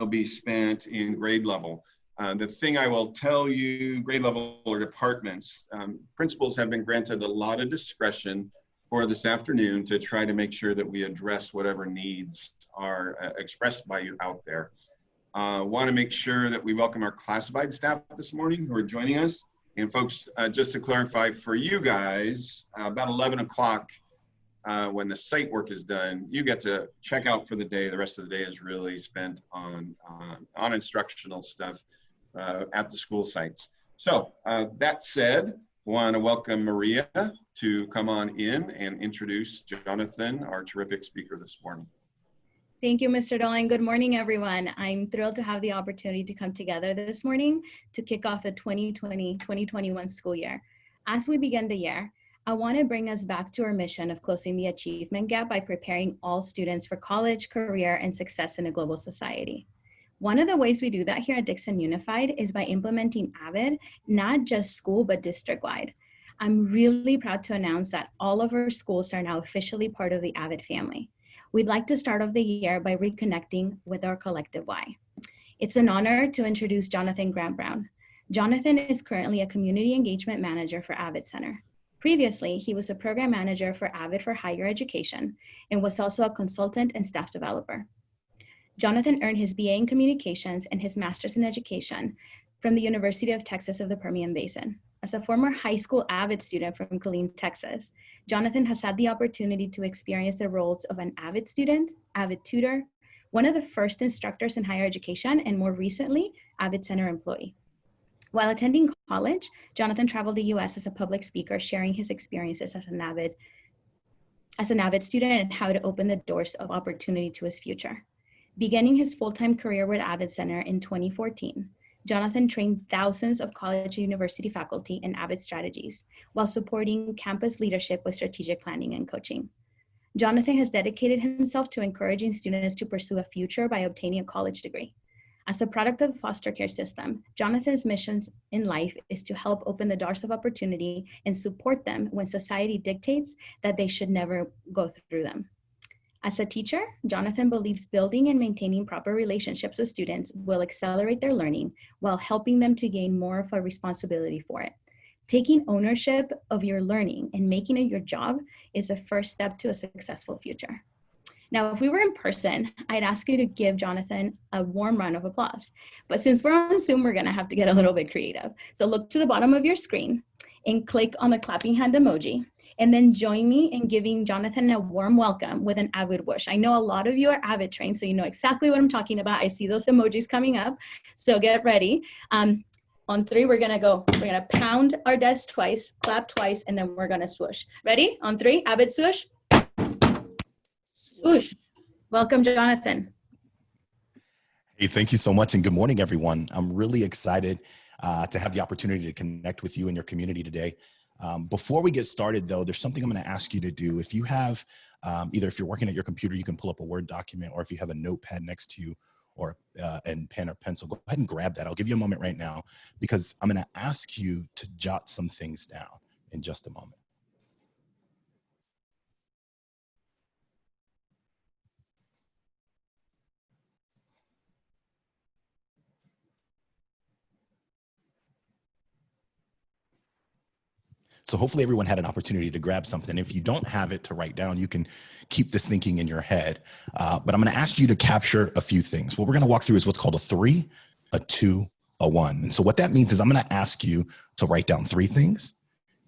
be spent in grade level. The thing I will tell you, grade level or departments, principals have been granted a lot of discretion for this afternoon to try to make sure that we address whatever needs are expressed by you out there. Want to make sure that we welcome our classified staff this morning who are joining us. And folks, just to clarify for you guys, about 11 o'clock, when the site work is done, you get to check out for the day. The rest of the day is really spent on instructional stuff at the school sites. So that said, I want to welcome Maria to come on in and introduce Jonathan, our terrific speaker this morning. Thank you, Mr. Dolan. Good morning, everyone. I'm thrilled to have the opportunity to come together this morning to kick off the 2020-2021 school year. As we begin the year, I want to bring us back to our mission of closing the achievement gap by preparing all students for college, career, and success in a global society. One of the ways we do that here at Dixon Unified is by implementing AVID, not just school, but district-wide. I'm really proud to announce that all of our schools are now officially part of the AVID family. We'd like to start off the year by reconnecting with our collective why. It's an honor to introduce Jonathan Grant Brown. Jonathan is currently a community engagement manager for AVID Center. Previously, he was a program manager for AVID for higher education and was also a consultant and staff developer. Jonathan earned his BA in communications and his master's in education from the University of Texas of the Permian Basin. As a former high school AVID student from Killeen, Texas, Jonathan has had the opportunity to experience the roles of an AVID student, AVID tutor, one of the first instructors in higher education, and more recently, AVID Center employee. While attending college, Jonathan traveled the US as a public speaker, sharing his experiences as an AVID student and how to open the doors of opportunity to his future. Beginning his full-time career with AVID Center in 2014, Jonathan trained thousands of college and university faculty in AVID strategies while supporting campus leadership with strategic planning and coaching. Jonathan has dedicated himself to encouraging students to pursue a future by obtaining a college degree. As a product of the foster care system, Jonathan's missions in life is to help open the doors of opportunity and support them when society dictates that they should never go through them. As a teacher, Jonathan believes building and maintaining proper relationships with students will accelerate their learning while helping them to gain more of a responsibility for it. Taking ownership of your learning and making it your job is the first step to a successful future. Now, if we were in person, I'd ask you to give Jonathan a warm round of applause. But since we're on Zoom, we're gonna have to get a little bit creative. So look to the bottom of your screen and click on the clapping hand emoji. And then join me in giving Jonathan a warm welcome with an AVID whoosh. I know a lot of you are AVID trained, so you know exactly what I'm talking about. I see those emojis coming up, so get ready. On three, we're gonna pound our desk twice, clap twice, and then we're gonna swoosh. Ready? On three, AVID swoosh. Swoosh. Welcome, Jonathan. Hey, thank you so much, and good morning, everyone. I'm really excited to have the opportunity to connect with you and your community today. Before we get started, though, there's something I'm going to ask you to do. If you have, either if you're working at your computer, you can pull up a Word document, or if you have a notepad next to you, or and pen or pencil, go ahead and grab that. I'll give you a moment right now, because I'm going to ask you to jot some things down in just a moment. So hopefully everyone had an opportunity to grab something. If you don't have it to write down, you can keep this thinking in your head. But I'm going to ask you to capture a few things. What we're going to walk through is what's called a 3, a 2, a 1. And so what that means is I'm going to ask you to write down 3 things,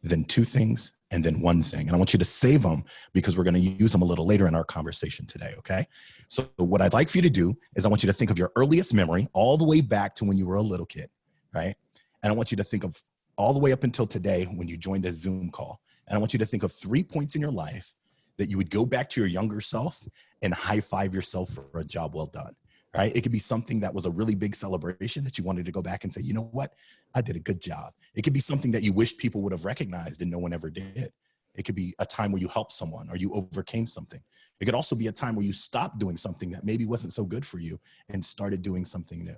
then 2 things, and then 1 thing. And I want you to save them because we're going to use them a little later in our conversation today, okay? So what I'd like for you to do is I want you to think of your earliest memory all the way back to when you were a little kid, right? And I want you to think of all the way up until today when you joined this Zoom call. And I want you to think of 3 points in your life that you would go back to your younger self and high five yourself for a job well done, right? It could be something that was a really big celebration that you wanted to go back and say, you know what, I did a good job. It could be something that you wish people would have recognized and no one ever did. It could be a time where you helped someone or you overcame something. It could also be a time where you stopped doing something that maybe wasn't so good for you and started doing something new.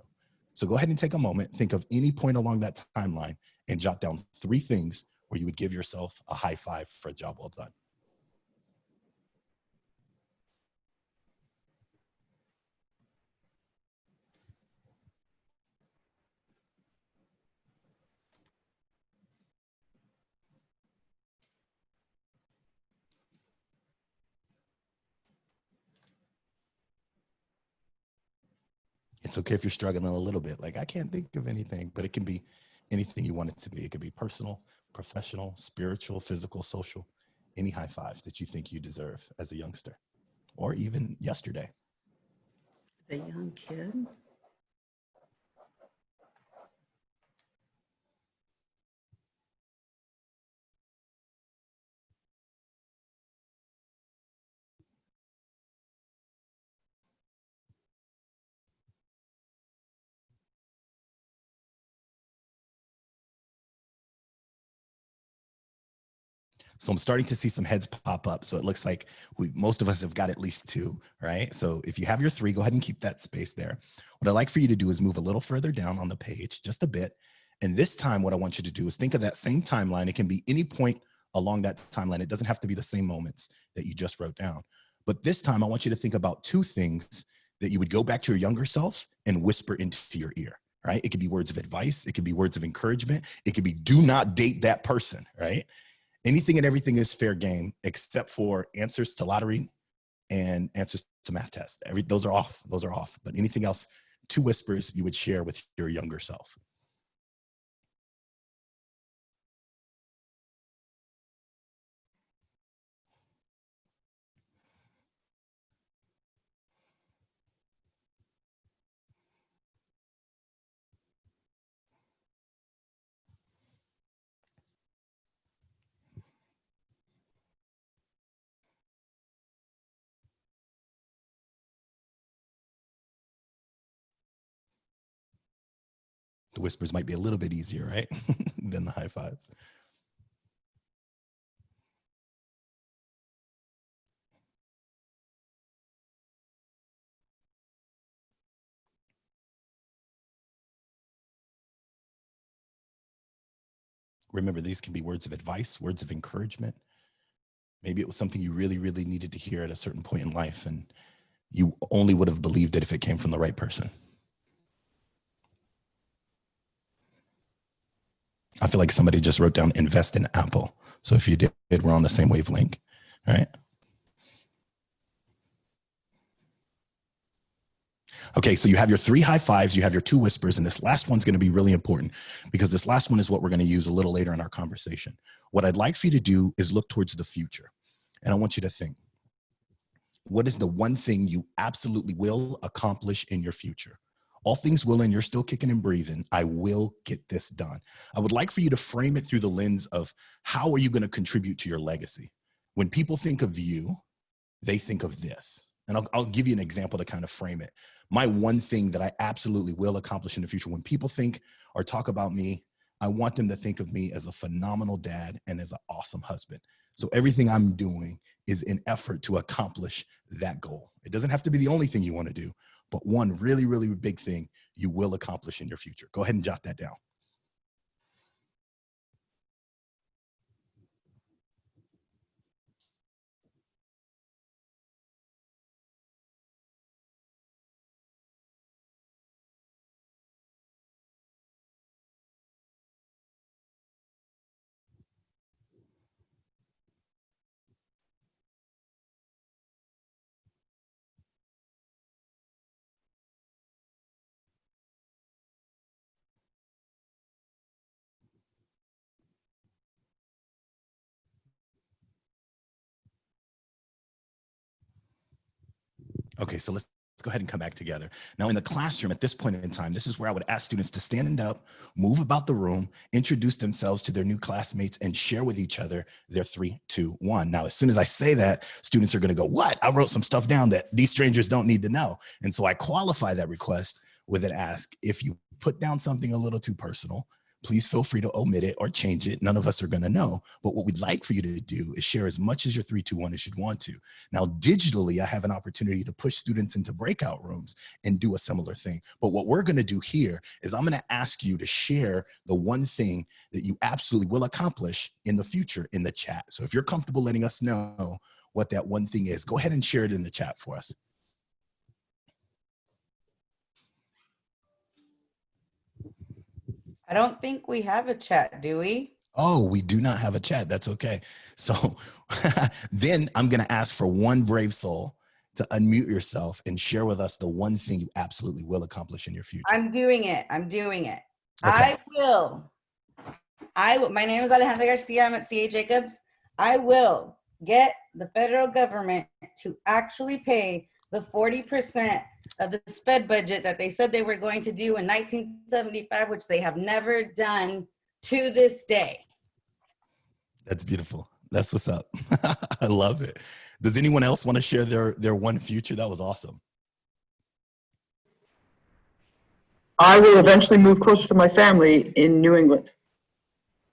So go ahead and take a moment, think of any point along that timeline and jot down 3 things where you would give yourself a high five for a job well done. It's okay if you're struggling a little bit. Like, I can't think of anything, but it can be anything you want it to be. It could be personal, professional, spiritual, physical, social, any high fives that you think you deserve as a youngster or even yesterday. A young kid. So I'm starting to see some heads pop up. So it looks like most of us have got at least two, right? So if you have your three, go ahead and keep that space there. What I'd like for you to do is move a little further down on the page, just a bit. And this time, what I want you to do is think of that same timeline. It can be any point along that timeline. It doesn't have to be the same moments that you just wrote down. But this time, I want you to think about two things that you would go back to your younger self and whisper into your ear, right? It could be words of advice. It could be words of encouragement. It could be, do not date that person, right? Anything and everything is fair game except for answers to lottery and answers to math tests. Those are off. Those are off. But anything else, two whispers you would share with your younger self. The whispers might be a little bit easier, right? than the high fives. Remember, these can be words of advice, words of encouragement. Maybe it was something you really, really needed to hear at a certain point in life, and you only would have believed it if it came from the right person. I feel like somebody just wrote down invest in Apple. So if you did, we're on the same wavelength, right? Okay, so you have your three high fives, you have your two whispers, and this last one's going to be really important because this last one is what we're going to use a little later in our conversation. What I'd like for you to do is look towards the future. And I want you to think, what is the one thing you absolutely will accomplish in your future? All things will, and you're still kicking and breathing. I will get this done. I would like for you to frame it through the lens of how are you going to contribute to your legacy? When people think of you, they think of this. And I'll give you an example to kind of frame it. My one thing that I absolutely will accomplish in the future, when people think or talk about me, I want them to think of me as a phenomenal dad and as an awesome husband. So everything I'm doing is an effort to accomplish that goal. It doesn't have to be the only thing you want to do, but one really, really big thing you will accomplish in your future. Go ahead and jot that down. Okay, so let's go ahead and come back together. Now in the classroom at this point in time, this is where I would ask students to stand up, move about the room, introduce themselves to their new classmates and share with each other their 3, 2, 1. Now, as soon as I say that, students are gonna go, what? I wrote some stuff down that these strangers don't need to know. And so I qualify that request with an ask, if you put down something a little too personal, please feel free to omit it or change it. None of us are going to know. But what we'd like for you to do is share as much as your 3, 2, 1 as you'd want to. Now, digitally, I have an opportunity to push students into breakout rooms and do a similar thing. But what we're going to do here is I'm going to ask you to share the one thing that you absolutely will accomplish in the future in the chat. So if you're comfortable letting us know what that one thing is, go ahead and share it in the chat for us. I don't think we have a chat, do we? Oh, we do not have a chat. That's okay. So then I'm going to ask for one brave soul to unmute yourself and share with us the one thing you absolutely will accomplish in your future. I'm doing it. I'm doing it. Okay. My name is Alejandra Garcia. I'm at CA Jacobs. I will get the federal government to actually pay the 40% of the SPED budget that they said they were going to do in 1975, which they have never done to this day. That's beautiful. That's what's up. I love it. Does anyone else want to share their one future? That was awesome. I will eventually move closer to my family in New England.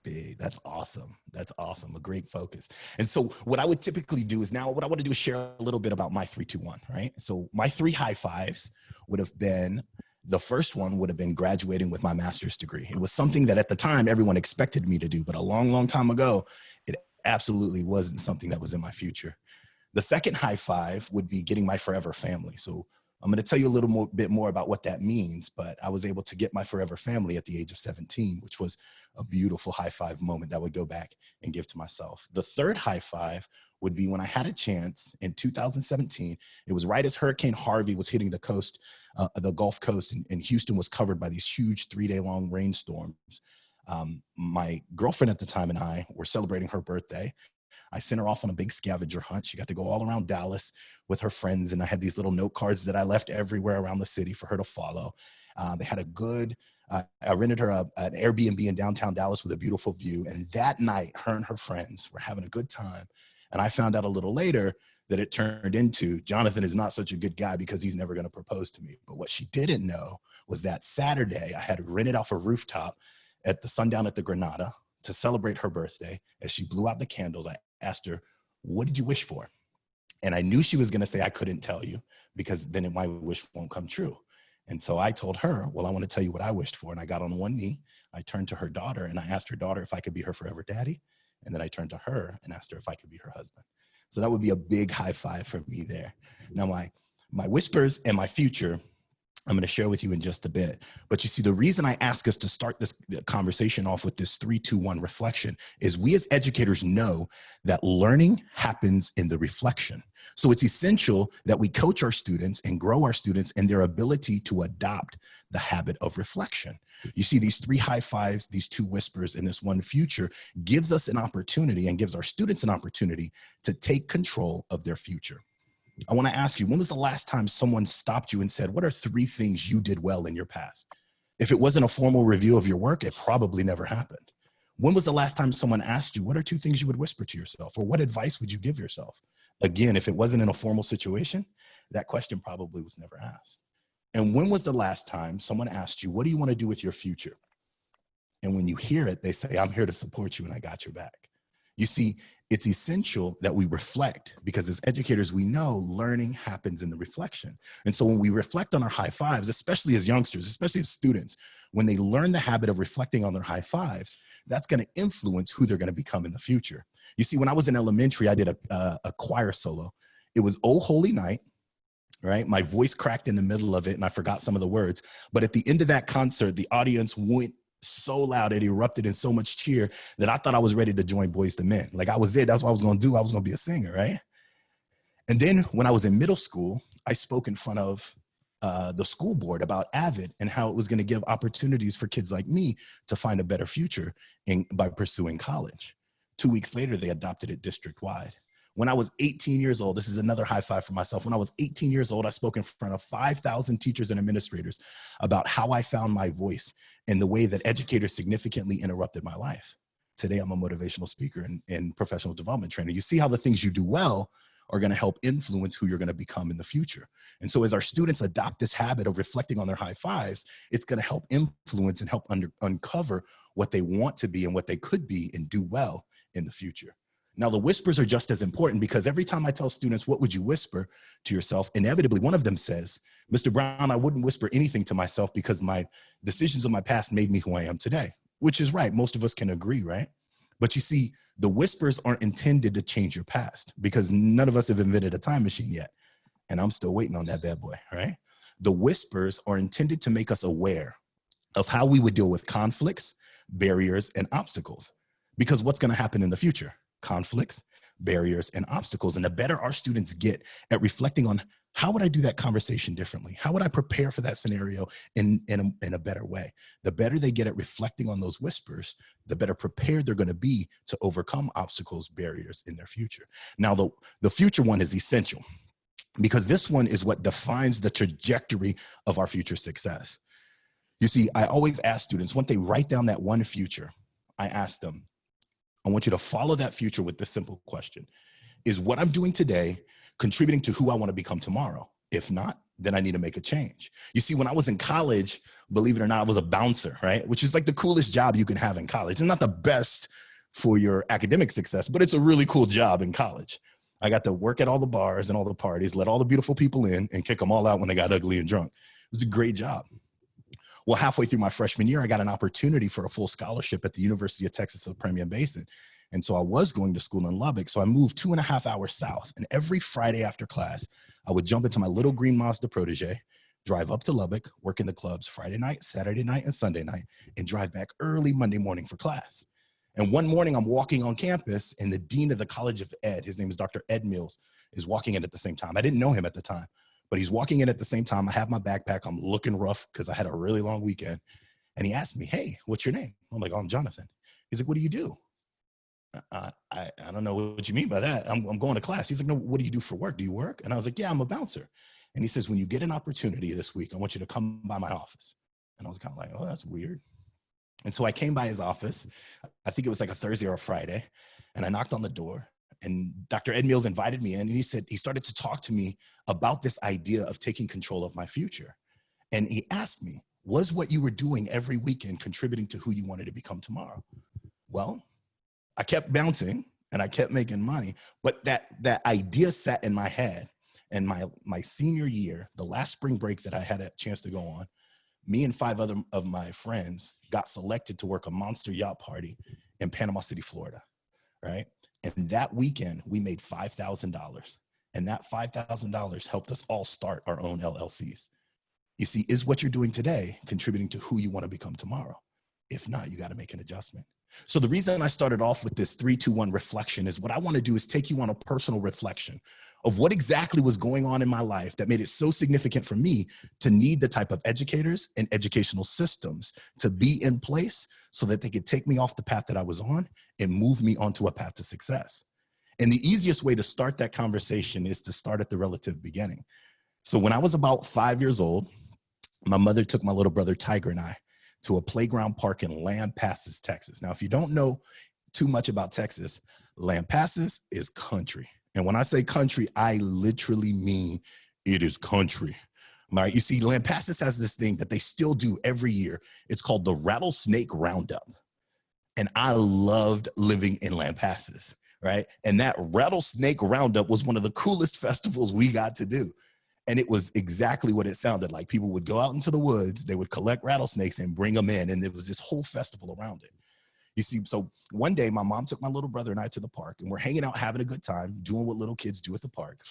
Big. That's awesome. That's awesome. A great focus. And so what I would typically do is now what I want to do is share a little bit about my 3-2-1, right? So my 3 high fives would have been, the first one would have been graduating with my master's degree. It was something that at the time everyone expected me to do, but a long, long time ago, it absolutely wasn't something that was in my future. The second high five would be getting my forever family. So I'm going to tell you a little bit more about what that means, but I was able to get my forever family at the age of 17, which was a beautiful high five moment that I would go back and give to myself. The third high five would be when I had a chance in 2017. It was right as Hurricane Harvey was hitting the coast, the Gulf Coast, and Houston was covered by these huge 3-day-long rainstorms. My girlfriend at the time and I were celebrating her birthday. I sent her off on a big scavenger hunt. She got to go all around Dallas with her friends, and I had these little note cards that I left everywhere around the city for her to follow. They had a good, I rented her an Airbnb in downtown Dallas with a beautiful view, and that night, her and her friends were having a good time. And I found out a little later that it turned into, Jonathan is not such a good guy because he's never going to propose to me. But what she didn't know was that Saturday, I had rented off a rooftop at the Sundown at the Granada to celebrate her birthday. As she blew out the candles, I asked her, what did you wish for? And I knew she was going to say, I couldn't tell you because then my wish won't come true. And so I told her, well, I want to tell you what I wished for. And I got on one knee. I turned to her daughter and I asked her daughter if I could be her forever daddy. And then I turned to her and asked her if I could be her husband. So that would be a big high five for me there. Now my whispers and my future, I'm going to share with you in just a bit. But you see, the reason I ask us to start this conversation off with this 3-2-1 reflection is we as educators know that learning happens in the reflection. So it's essential that we coach our students and grow our students in their ability to adopt the habit of reflection. You see, these 3 high fives, these 2 whispers, and this 1 future gives us an opportunity and gives our students an opportunity to take control of their future. I want to ask you, when was the last time someone stopped you and said, what are 3 things you did well in your past? If it wasn't a formal review of your work, it probably never happened. When was the last time someone asked you, what are 2 things you would whisper to yourself? Or what advice would you give yourself? Again, if it wasn't in a formal situation, that question probably was never asked. And when was the last time someone asked you, what do you want to do with your future? And when you hear it, they say, I'm here to support you and I got your back. You see, it's essential that we reflect because as educators, we know learning happens in the reflection. And so when we reflect on our high fives, especially as youngsters, especially as students, when they learn the habit of reflecting on their high fives, that's going to influence who they're going to become in the future. You see, when I was in elementary, I did a choir solo. It was Oh Holy Night, right? My voice cracked in the middle of it and I forgot some of the words. But at the end of that concert, the audience went so loud, it erupted in so much cheer that I thought I was ready to join Boyz II Men. Like I was it, that's what I was gonna do. I was gonna be a singer, right? And then when I was in middle school, I spoke in front of the school board about AVID and how it was gonna give opportunities for kids like me to find a better future by pursuing college. 2 weeks later, they adopted it district-wide. When I was 18 years old, this is another high five for myself. When I was 18 years old, I spoke in front of 5,000 teachers and administrators about how I found my voice and the way that educators significantly interrupted my life. Today, I'm a motivational speaker and professional development trainer. You see how the things you do well are gonna help influence who you're gonna become in the future. And so as our students adopt this habit of reflecting on their high fives, it's gonna help influence and help uncover what they want to be and what they could be and do well in the future. Now, the whispers are just as important because every time I tell students, what would you whisper to yourself? Inevitably, one of them says, Mr. Brown, I wouldn't whisper anything to myself because my decisions of my past made me who I am today, which is right. Most of us can agree, right? But you see, the whispers aren't intended to change your past because none of us have invented a time machine yet. And I'm still waiting on that bad boy, right? The whispers are intended to make us aware of how we would deal with conflicts, barriers, and obstacles. Because what's going to happen in the future? Conflicts, barriers, and obstacles. And the better our students get at reflecting on how would I do that conversation differently? How would I prepare for that scenario in a better way? The better they get at reflecting on those whispers, the better prepared they're going to be to overcome obstacles, barriers in their future. Now, the future one is essential because this one is what defines the trajectory of our future success. You see, I always ask students, once they write down that one future, I ask them, I want you to follow that future with this simple question. Is what I'm doing today contributing to who I want to become tomorrow? If not, then I need to make a change. You see, when I was in college, believe it or not, I was a bouncer, right? Which is like the coolest job you can have in college. It's not the best for your academic success, but it's a really cool job in college. I got to work at all the bars and all the parties, let all the beautiful people in and kick them all out when they got ugly and drunk. It was a great job. Well, halfway through my freshman year, I got an opportunity for a full scholarship at the University of Texas at the Permian Basin. And so I was going to school in Lubbock. So I moved 2.5 hours south. And every Friday after class, I would jump into my little green Mazda Protege, drive up to Lubbock, work in the clubs Friday night, Saturday night, and Sunday night, and drive back early Monday morning for class. And one morning I'm walking on campus and the dean of the College of Ed, his name is Dr. Ed Mills, is walking in at the same time. I didn't know him at the time, but he's walking in at the same time. I have my backpack. I'm looking rough because I had a really long weekend. And he asked me, hey, what's your name? I'm like, oh, I'm Jonathan. He's like, what do you do? I don't know what you mean by that. I'm going to class. He's like, no, what do you do for work? Do you work? And I was like, yeah, I'm a bouncer. And he says, when you get an opportunity this week, I want you to come by my office. And I was kind of like, oh, that's weird. And so I came by his office. I think it was like a Thursday or a Friday. And I knocked on the door. And Dr. Ed Mills invited me in. And he said, he started to talk to me about this idea of taking control of my future. And he asked me, was what you were doing every weekend contributing to who you wanted to become tomorrow? Well, I kept bouncing and I kept making money, but that idea sat in my head. And my senior year, the last spring break that I had a chance to go on, me and 5 other of my friends got selected to work a monster yacht party in Panama City, Florida, right? And that weekend we made $5,000, and that $5,000 helped us all start our own LLCs. You see, is what you're doing today contributing to who you want to become tomorrow? If not, you got to make an adjustment. So the reason I started off with this 3-2-1 reflection is what I want to do is take you on a personal reflection of what exactly was going on in my life that made it so significant for me to need the type of educators and educational systems to be in place so that they could take me off the path that I was on and move me onto a path to success. And the easiest way to start that conversation is to start at the relative beginning. So when I was about 5 years old, my mother took my little brother Tiger and I to a playground park in Lampasas, Texas. Now, if you don't know too much about Texas, Lampasas is country. And when I say country, I literally mean it is country. Right? You see, Lampasas has this thing that they still do every year. It's called the Rattlesnake Roundup. And I loved living in Lampasas, right? And that Rattlesnake Roundup was one of the coolest festivals we got to do. And it was exactly what it sounded like. People would go out into the woods, they would collect rattlesnakes and bring them in. And there was this whole festival around it. You see, so one day my mom took my little brother and I to the park, and we're hanging out, having a good time, doing what little kids do at the park.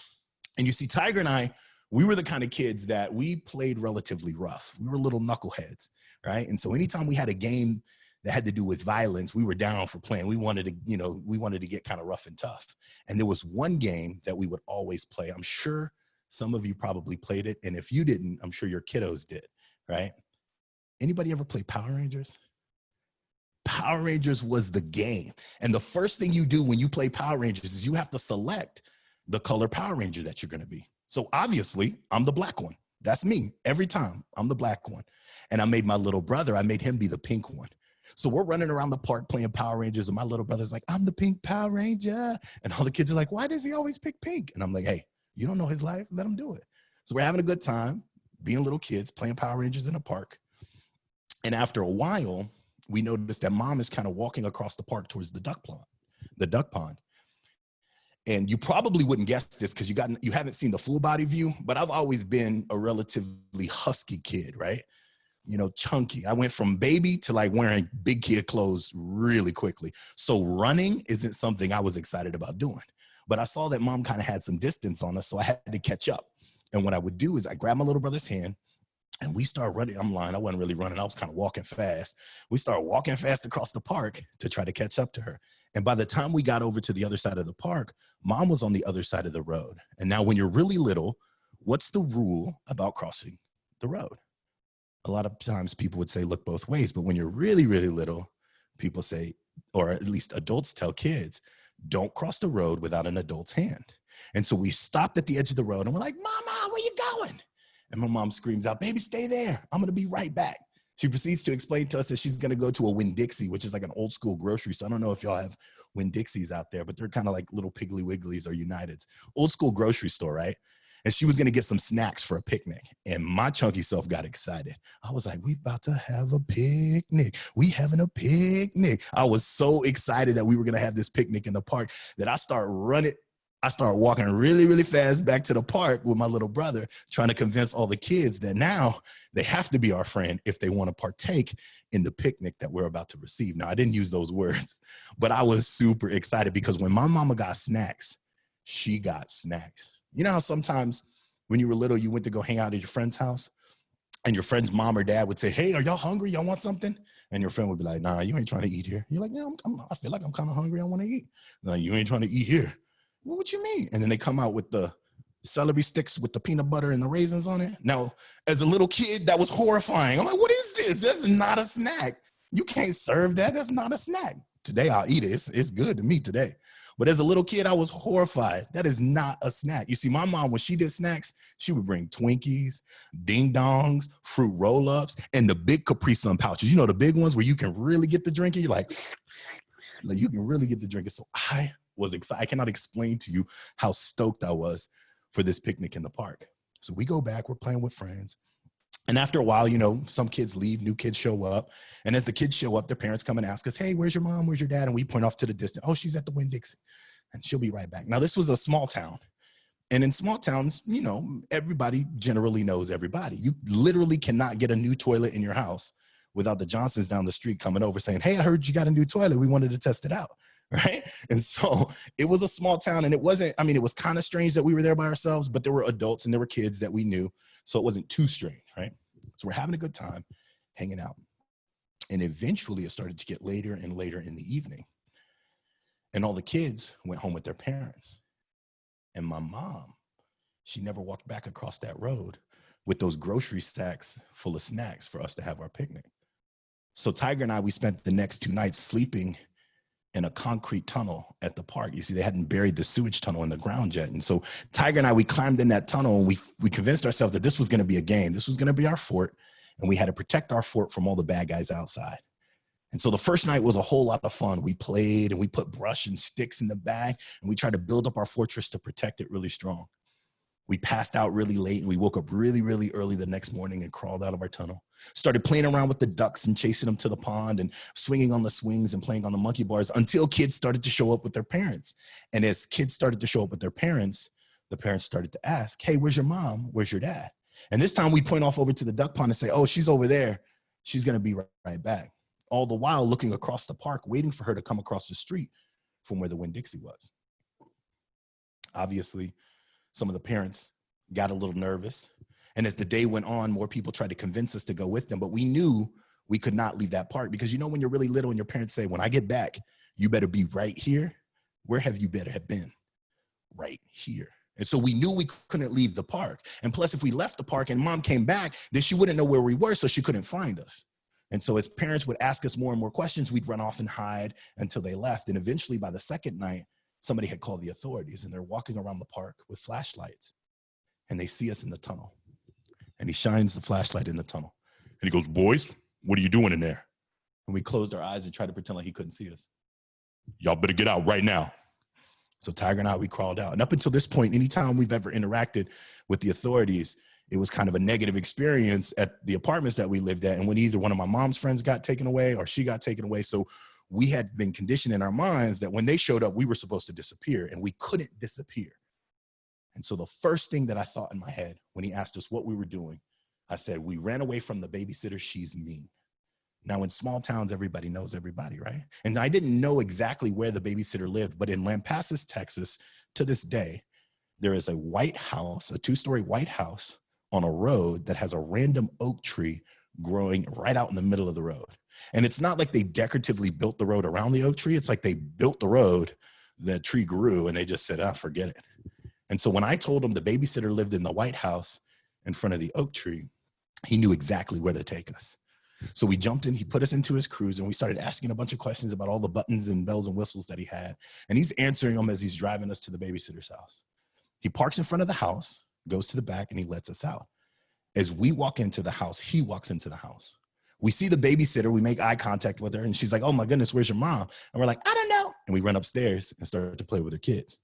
And you see, Tiger and I, we were the kind of kids that we played relatively rough. We were little knuckleheads, right? And so anytime we had a game that had to do with violence, we were down for playing. We wanted to get kind of rough and tough. And there was one game that we would always play. I'm sure some of you probably played it. And if you didn't, I'm sure your kiddos did, right? Anybody ever play Power Rangers? Power Rangers was the game. And the first thing you do when you play Power Rangers is you have to select the color Power Ranger that you're gonna be. So obviously, I'm the black one. That's me. Every time, I'm the black one. And I made my little brother, I made him be the pink one. So we're running around the park playing Power Rangers, and my little brother's like, I'm the pink Power Ranger. And all the kids are like, why does he always pick pink? And I'm like, hey, you don't know his life, let him do it. So we're having a good time, being little kids, playing Power Rangers in a park. And after a while, we noticed that mom is kind of walking across the park towards the duck pond. And you probably wouldn't guess this because you haven't seen the full body view, but I've always been a relatively husky kid, right? You know, chunky. I went from baby to like wearing big kid clothes really quickly. So running isn't something I was excited about doing. But I saw that mom kind of had some distance on us, so I had to catch up. And what I would do is I grab my little brother's hand and we start running. I'm lying, I wasn't really running, I was kind of walking fast. We started walking fast across the park to try to catch up to her. And by the time we got over to the other side of the park, mom was on the other side of the road. And now when you're really little, what's the rule about crossing the road? A lot of times people would say, look both ways. But when you're really, really little, people say, or at least adults tell kids, don't cross the road without an adult's hand. And so we stopped at the edge of the road and we're like, Mama, where you going? And my mom screams out, baby, stay there. I'm going to be right back. She proceeds to explain to us that she's going to go to a Winn-Dixie, which is like an old school grocery store. I don't know if y'all have Winn-Dixies out there, but they're kind of like little Piggly Wigglies or Uniteds. Old school grocery store, right? And she was going to get some snacks for a picnic. And my chunky self got excited. I was like, we about to have a picnic. We having a picnic. I was so excited that we were going to have this picnic in the park that I start walking really, really fast back to the park with my little brother, trying to convince all the kids that now they have to be our friend if they want to partake in the picnic that we're about to receive. Now, I didn't use those words, but I was super excited because when my mama got snacks, she got snacks. You know how sometimes when you were little, you went to go hang out at your friend's house and your friend's mom or dad would say, hey, are y'all hungry? Y'all want something? And your friend would be like, nah, you ain't trying to eat here. You're like, yeah, I feel like I'm kind of hungry. I want to eat. No, you ain't trying to eat here. Well, what you mean? And then they come out with the celery sticks with the peanut butter and the raisins on it. Now, as a little kid, that was horrifying. I'm like, what is this? This is not a snack. You can't serve that. That's not a snack. Today, I'll eat it. It's good to me today. But as a little kid, I was horrified. That is not a snack. You see, my mom, when she did snacks, she would bring Twinkies, Ding Dongs, fruit roll-ups, and the big Capri Sun pouches. You know, the big ones where you can really get the drink. You're like you can really get the drink. So I was excited. I cannot explain to you how stoked I was for this picnic in the park. So we go back, we're playing with friends. And after a while, you know, some kids leave, new kids show up. And as the kids show up, their parents come and ask us, hey, where's your mom? Where's your dad? And we point off to the distance. Oh, she's at the Winn-Dixie and she'll be right back. Now, this was a small town. And in small towns, you know, everybody generally knows everybody. You literally cannot get a new toilet in your house without the Johnsons down the street coming over saying, hey, I heard you got a new toilet. We wanted to test it out. Right. And so it was a small town and it wasn't, I mean, it was kind of strange that we were there by ourselves, but there were adults and there were kids that we knew. So it wasn't too strange. Right. So we're having a good time hanging out. And eventually it started to get later and later in the evening. And all the kids went home with their parents. And my mom, she never walked back across that road with those grocery sacks full of snacks for us to have our picnic. So Tiger and I, we spent the next 2 nights sleeping in a concrete tunnel at the park. You see, they hadn't buried the sewage tunnel in the ground yet. And so Tiger and I, we climbed in that tunnel and we convinced ourselves that this was going to be a game. This was going to be our fort. And we had to protect our fort from all the bad guys outside. And so the first night was a whole lot of fun. We played and we put brush and sticks in the bag and we tried to build up our fortress to protect it really strong. We passed out really late and we woke up really, really early the next morning and crawled out of our tunnel. Started playing around with the ducks and chasing them to the pond and swinging on the swings and playing on the monkey bars until kids started to show up with their parents. And as kids started to show up with their parents, the parents started to ask, hey, where's your mom? Where's your dad? And this time we point off over to the duck pond and say, oh, she's over there. She's going to be right back. All the while looking across the park, waiting for her to come across the street from where the Winn-Dixie was. Obviously, some of the parents got a little nervous. And as the day went on, more people tried to convince us to go with them. But we knew we could not leave that park because, you know, when you're really little and your parents say, when I get back, you better be right here. Where have you better have been? Right here. And so we knew we couldn't leave the park. And plus, if we left the park and mom came back, then she wouldn't know where we were, so she couldn't find us. And so as parents would ask us more and more questions, we'd run off and hide until they left. And eventually by the second night, somebody had called the authorities and they're walking around the park with flashlights and they see us in the tunnel and he shines the flashlight in the tunnel and he goes, boys, what are you doing in there? And we closed our eyes and tried to pretend like he couldn't see us. Y'all better get out right now. So Tiger and I, we crawled out. And up until this point, anytime we've ever interacted with the authorities, it was kind of a negative experience at the apartments that we lived at. And when either one of my mom's friends got taken away or she got taken away. So we had been conditioned in our minds that when they showed up, we were supposed to disappear and we couldn't disappear. And so the first thing that I thought in my head when he asked us what we were doing, I said, we ran away from the babysitter. She's mean. Now in small towns, everybody knows everybody, right? And I didn't know exactly where the babysitter lived, but in Lampasas, Texas, to this day, there is a white house, a 2-story white house on a road that has a random oak tree growing right out in the middle of the road. And it's not like they decoratively built the road around the oak tree. It's like they built the road, the tree grew, and they just said, forget it. And so when I told him the babysitter lived in the White House in front of the oak tree, he knew exactly where to take us. So we jumped in, he put us into his cruise, and we started asking a bunch of questions about all the buttons and bells and whistles that he had. And he's answering them as he's driving us to the babysitter's house. He parks in front of the house, goes to the back, and he lets us out. As we walk into the house, he walks into the house. We see the babysitter, we make eye contact with her, and she's like, oh my goodness, where's your mom? And we're like, I don't know. And we run upstairs and start to play with her kids.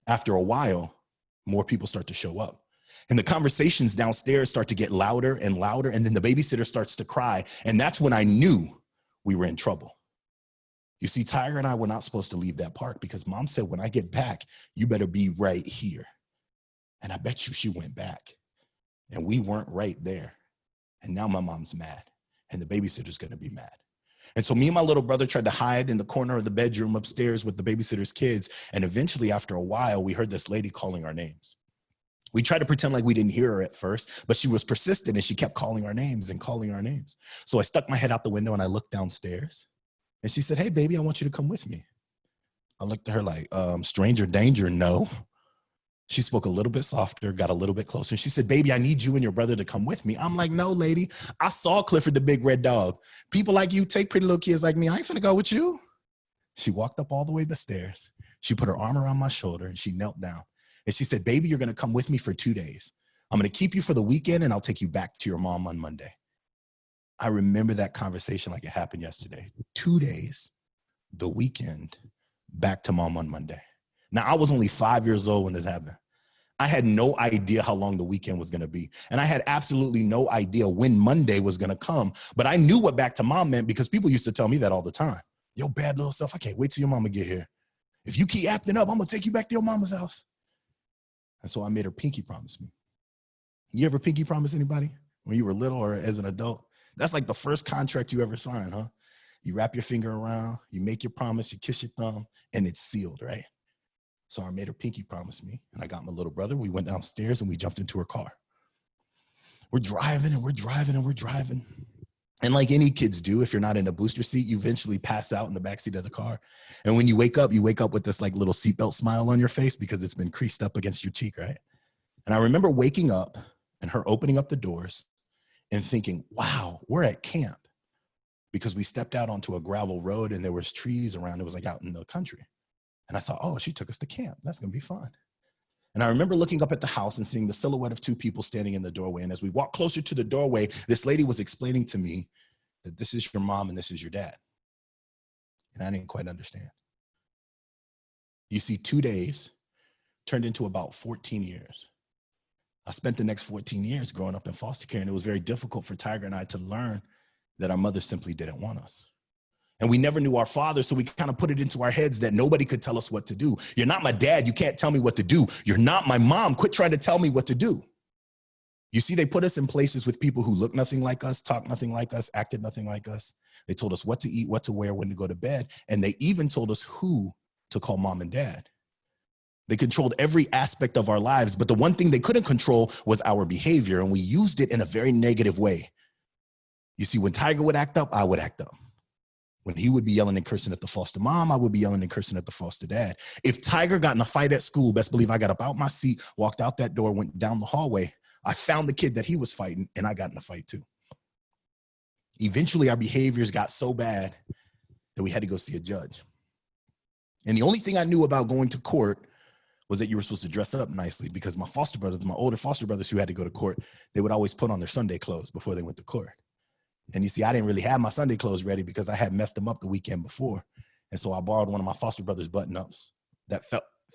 After a while, more people start to show up. And the conversations downstairs start to get louder and louder, and then the babysitter starts to cry. And that's when I knew we were in trouble. You see, Tiger and I were not supposed to leave that park because Mom said, when I get back, you better be right here. And I bet you she went back. And we weren't right there. And now my mom's mad. And the babysitter's gonna be mad. And so me and my little brother tried to hide in the corner of the bedroom upstairs with the babysitter's kids. And eventually, after a while, we heard this lady calling our names. We tried to pretend like we didn't hear her at first, but she was persistent and she kept calling our names and calling our names. So I stuck my head out the window and I looked downstairs. And she said, hey, baby, I want you to come with me. I looked at her like, stranger danger, no. She spoke a little bit softer, got a little bit closer. She said, baby, I need you and your brother to come with me. I'm like, no, lady. I saw Clifford the Big Red Dog. People like you take pretty little kids like me. I ain't finna go with you. She walked up all the way the stairs. She put her arm around my shoulder and she knelt down. And she said, baby, you're gonna come with me for 2 days. I'm gonna keep you for the weekend and I'll take you back to your mom on Monday. I remember that conversation like it happened yesterday. 2 days, the weekend, back to mom on Monday. Now, I was only 5 years old when this happened. I had no idea how long the weekend was gonna be. And I had absolutely no idea when Monday was gonna come. But I knew what back to mom meant because people used to tell me that all the time. Yo, bad little self, I can't wait till your mama get here. If you keep acting up, I'm gonna take you back to your mama's house. And so I made her pinky promise me. You ever pinky promise anybody when you were little or as an adult? That's like the first contract you ever signed, huh? You wrap your finger around, you make your promise, you kiss your thumb, and it's sealed, right? So I made her pinky promise me, and I got my little brother. We went downstairs and we jumped into her car. We're driving and we're driving and we're driving. And like any kids do, if you're not in a booster seat, you eventually pass out in the backseat of the car. And when you wake up with this like little seatbelt smile on your face because it's been creased up against your cheek, right? And I remember waking up and her opening up the doors and thinking, wow, we're at camp. Because we stepped out onto a gravel road and there was trees around. It was like out in the country. And I thought, oh, she took us to camp. That's gonna be fun. And I remember looking up at the house and seeing the silhouette of two people standing in the doorway. And as we walked closer to the doorway, this lady was explaining to me that this is your mom and this is your dad. And I didn't quite understand. You see, 2 days turned into about 14 years. I spent the next 14 years growing up in foster care, and it was very difficult for Tiger and I to learn that our mother simply didn't want us. And we never knew our father, so we kind of put it into our heads that nobody could tell us what to do. You're not my dad, you can't tell me what to do. You're not my mom, quit trying to tell me what to do. You see, they put us in places with people who look nothing like us, talk nothing like us, acted nothing like us. They told us what to eat, what to wear, when to go to bed, and they even told us who to call mom and dad. They controlled every aspect of our lives, but the one thing they couldn't control was our behavior, and we used it in a very negative way. You see, when Tiger would act up, I would act up. When he would be yelling and cursing at the foster mom, I would be yelling and cursing at the foster dad. If Tiger got in a fight at school, best believe I got up out my seat, walked out that door, went down the hallway. I found the kid that he was fighting, and I got in a fight too. Eventually, our behaviors got so bad that we had to go see a judge. And the only thing I knew about going to court was that you were supposed to dress up nicely, because my foster brothers, my older foster brothers who had to go to court, they would always put on their Sunday clothes before they went to court. And you see, I didn't really have my Sunday clothes ready because I had messed them up the weekend before. And so I borrowed one of my foster brother's button-ups that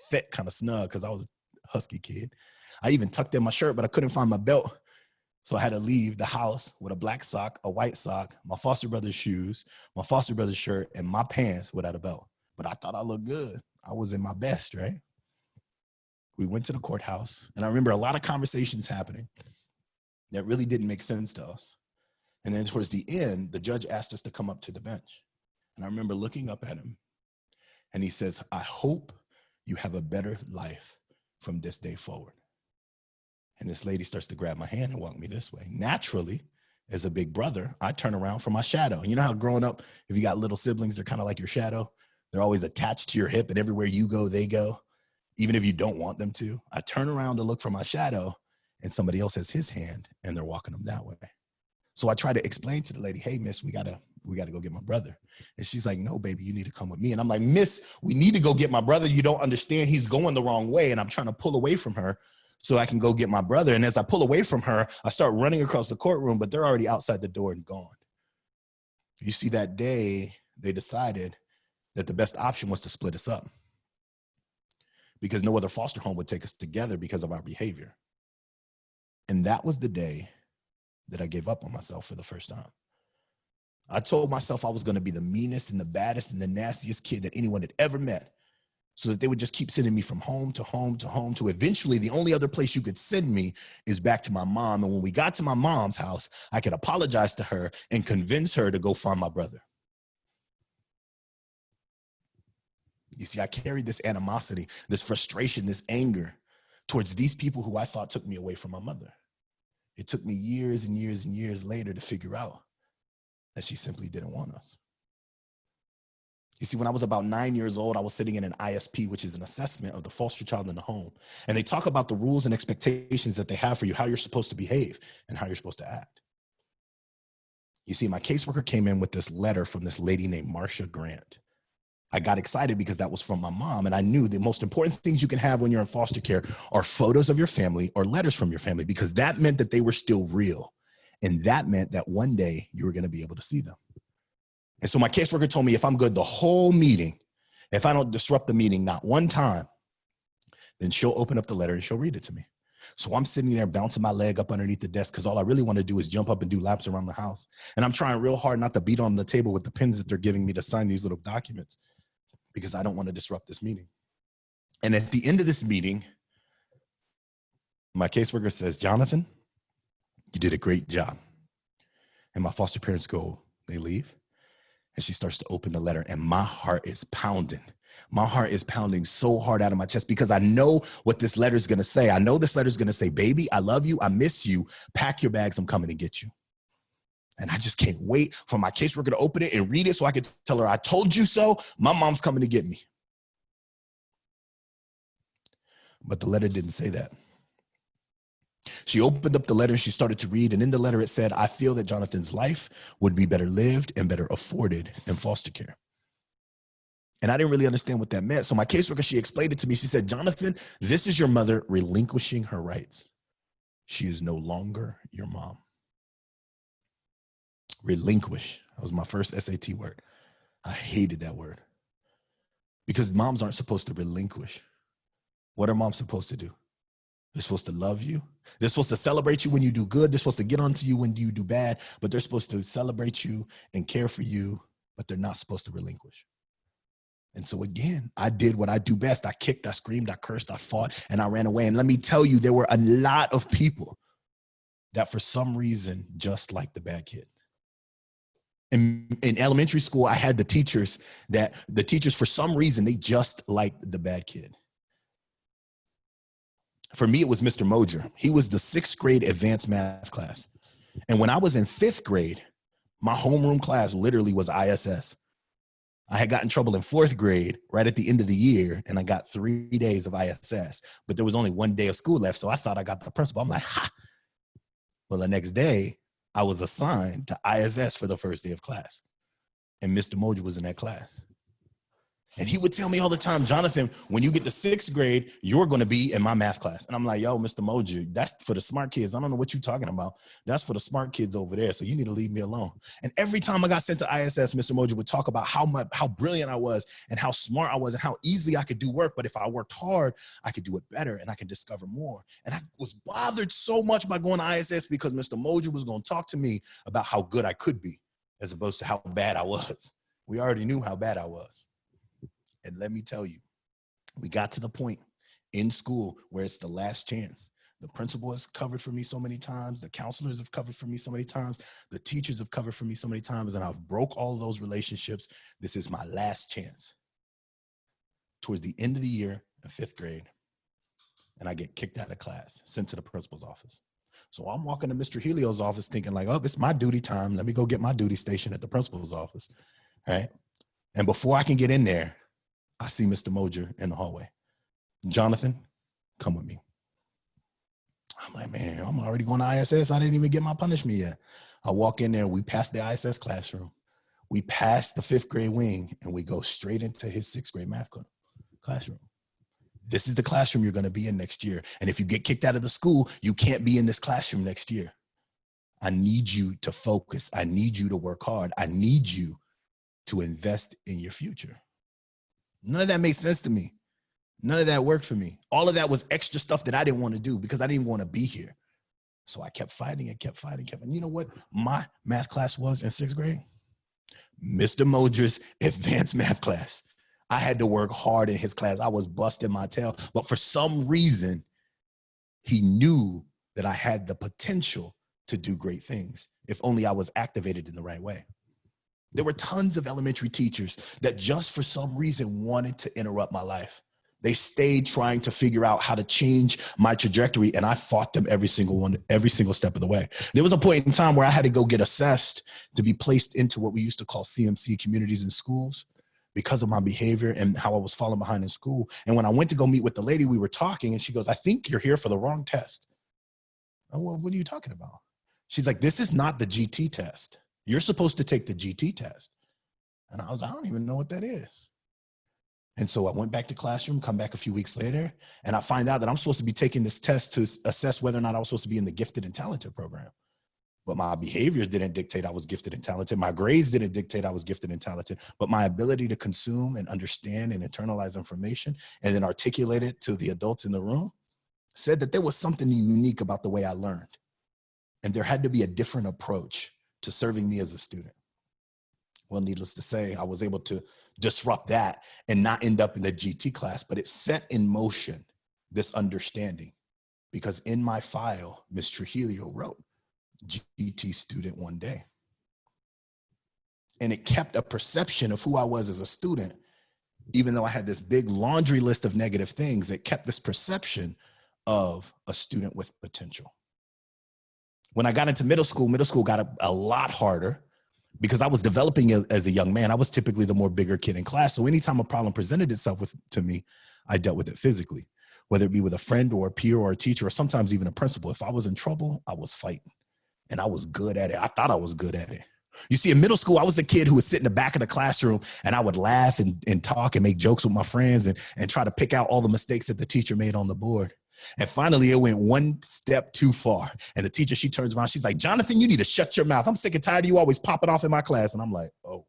fit kind of snug because I was a husky kid. I even tucked in my shirt, but I couldn't find my belt. So I had to leave the house with a black sock, a white sock, my foster brother's shoes, my foster brother's shirt, and my pants without a belt. But I thought I looked good. I was in my best, right? We went to the courthouse, and I remember a lot of conversations happening that really didn't make sense to us. And then towards the end, the judge asked us to come up to the bench. And I remember looking up at him, and he says, I hope you have a better life from this day forward. And this lady starts to grab my hand and walk me this way. Naturally, as a big brother, I turn around for my shadow. And you know how growing up, if you got little siblings, they're kind of like your shadow. They're always attached to your hip, and everywhere you go, they go, even if you don't want them to. I turn around to look for my shadow, and somebody else has his hand, and they're walking them that way. So I try to explain to the lady, hey, miss, we gotta go get my brother. And she's like, no, baby, you need to come with me. And I'm like, miss, we need to go get my brother. You don't understand. He's going the wrong way. And I'm trying to pull away from her so I can go get my brother. And as I pull away from her, I start running across the courtroom, but they're already outside the door and gone. You see, that day, they decided that the best option was to split us up because no other foster home would take us together because of our behavior. And that was the day that I gave up on myself for the first time. I told myself I was going to be the meanest and the baddest and the nastiest kid that anyone had ever met, so that they would just keep sending me from home to home to home to eventually the only other place you could send me is back to my mom. And when we got to my mom's house, I could apologize to her and convince her to go find my brother. You see, I carried this animosity, this frustration, this anger towards these people who I thought took me away from my mother. It took me years and years and years later to figure out that she simply didn't want us. You see, when I was about 9 years old, I was sitting in an ISP, which is an assessment of the foster child in the home. And they talk about the rules and expectations that they have for you, how you're supposed to behave and how you're supposed to act. You see, my caseworker came in with this letter from this lady named Marsha Grant. I got excited because that was from my mom. And I knew the most important things you can have when you're in foster care are photos of your family or letters from your family, because that meant that they were still real. And that meant that one day you were going to be able to see them. And so my caseworker told me if I'm good the whole meeting, if I don't disrupt the meeting not one time, then she'll open up the letter and she'll read it to me. So I'm sitting there bouncing my leg up underneath the desk because all I really want to do is jump up and do laps around the house. And I'm trying real hard not to beat on the table with the pens that they're giving me to sign these little documents, because I don't want to disrupt this meeting. And at the end of this meeting, my caseworker says, Jonathan, you did a great job. And my foster parents go, they leave. And she starts to open the letter, and my heart is pounding. My heart is pounding so hard out of my chest because I know what this letter is going to say. I know this letter is going to say, baby, I love you. I miss you. Pack your bags. I'm coming to get you. And I just can't wait for my caseworker to open it and read it so I can tell her, I told you so. My mom's coming to get me. But the letter didn't say that. She opened up the letter and she started to read. And in the letter, it said, I feel that Jonathan's life would be better lived and better afforded in foster care. And I didn't really understand what that meant. So my caseworker, she explained it to me. She said, Jonathan, this is your mother relinquishing her rights. She is no longer your mom. Relinquish. That was my first SAT word. I hated that word because moms aren't supposed to relinquish. What are moms supposed to do? They're supposed to love you. They're supposed to celebrate you when you do good. They're supposed to get onto you when you do bad, but they're supposed to celebrate you and care for you, but they're not supposed to relinquish. And so again, I did what I do best. I kicked, I screamed, I cursed, I fought, and I ran away. And let me tell you, there were a lot of people that for some reason just liked the bad kid. In elementary school, I had the teachers for some reason, they just liked the bad kid. For me, it was Mr. Mojer. He was the 6th grade advanced math class. And when I was in 5th grade, my homeroom class literally was ISS. I had gotten in trouble in 4th grade right at the end of the year, and I got 3 days of ISS, but there was only 1 day of school left. So I thought I got the principal. I'm like, ha. Well, the next day I was assigned to ISS for the first day of class, and Mr. Mojer was in that class. And he would tell me all the time, Jonathan, when you get to 6th grade, you're going to be in my math class. And I'm like, yo, Mr. Mojer, that's for the smart kids. I don't know what you're talking about. That's for the smart kids over there. So you need to leave me alone. And every time I got sent to ISS, Mr. Mojer would talk about how brilliant I was and how smart I was and how easily I could do work. But if I worked hard, I could do it better and I could discover more. And I was bothered so much by going to ISS because Mr. Mojer was going to talk to me about how good I could be as opposed to how bad I was. We already knew how bad I was. And let me tell you, we got to the point in school where it's the last chance. The principal has covered for me so many times. The counselors have covered for me so many times. The teachers have covered for me so many times. And I've broke all those relationships. This is my last chance. Towards the end of the year in 5th grade, and I get kicked out of class, sent to the principal's office. So I'm walking to Mr. Helio's office thinking like, oh, it's my duty time. Let me go get my duty station at the principal's office, right? And before I can get in there, I see Mr. Mojer in the hallway. Jonathan, come with me. I'm like, man, I'm already going to ISS. I didn't even get my punishment yet. I walk in there, we pass the ISS classroom. We pass the 5th grade wing and we go straight into his 6th grade math classroom. This is the classroom you're going to be in next year. And if you get kicked out of the school, you can't be in this classroom next year. I need you to focus. I need you to work hard. I need you to invest in your future. None of that made sense to me. None of that worked for me. All of that was extra stuff that I didn't want to do because I didn't want to be here. So I kept fighting and kept fighting. And you know what my math class was in 6th grade? Mr. Mojer's advanced math class. I had to work hard in his class. I was busting my tail. But for some reason, he knew that I had the potential to do great things if only I was activated in the right way. There were tons of elementary teachers that just for some reason wanted to interrupt my life. They stayed trying to figure out how to change my trajectory, and I fought them every single step of the way. There was a point in time where I had to go get assessed to be placed into what we used to call CMC, communities in schools, because of my behavior and how I was falling behind in school. And when I went to go meet with the lady, we were talking, and she goes, I think you're here for the wrong test. Oh, well, what are you talking about? She's like, this is not the GT test. You're supposed to take the GT test. And I was like, I don't even know what that is. And so I went back to classroom, come back a few weeks later, and I find out that I'm supposed to be taking this test to assess whether or not I was supposed to be in the gifted and talented program. But my behaviors didn't dictate I was gifted and talented. My grades didn't dictate I was gifted and talented, but my ability to consume and understand and internalize information and then articulate it to the adults in the room said that there was something unique about the way I learned. And there had to be a different approach to serving me as a student. Well, needless to say, I was able to disrupt that and not end up in the GT class, but it set in motion this understanding because in my file, Ms. Trujillo wrote, GT student one day. And it kept a perception of who I was as a student, even though I had this big laundry list of negative things, it kept this perception of a student with potential. When I got into middle school got a lot harder because I was developing as a young man. I was typically the more bigger kid in class. So anytime a problem presented itself to me, I dealt with it physically, whether it be with a friend or a peer or a teacher, or sometimes even a principal. If I was in trouble, I was fighting. And I was good at it. I thought I was good at it. You see, in middle school, I was the kid who would sit in the back of the classroom and I would laugh and talk and make jokes with my friends and try to pick out all the mistakes that the teacher made on the board. And finally, it went one step too far. And the teacher, she turns around, she's like, Jonathan, you need to shut your mouth. I'm sick and tired of you always popping off in my class. And I'm like, oh,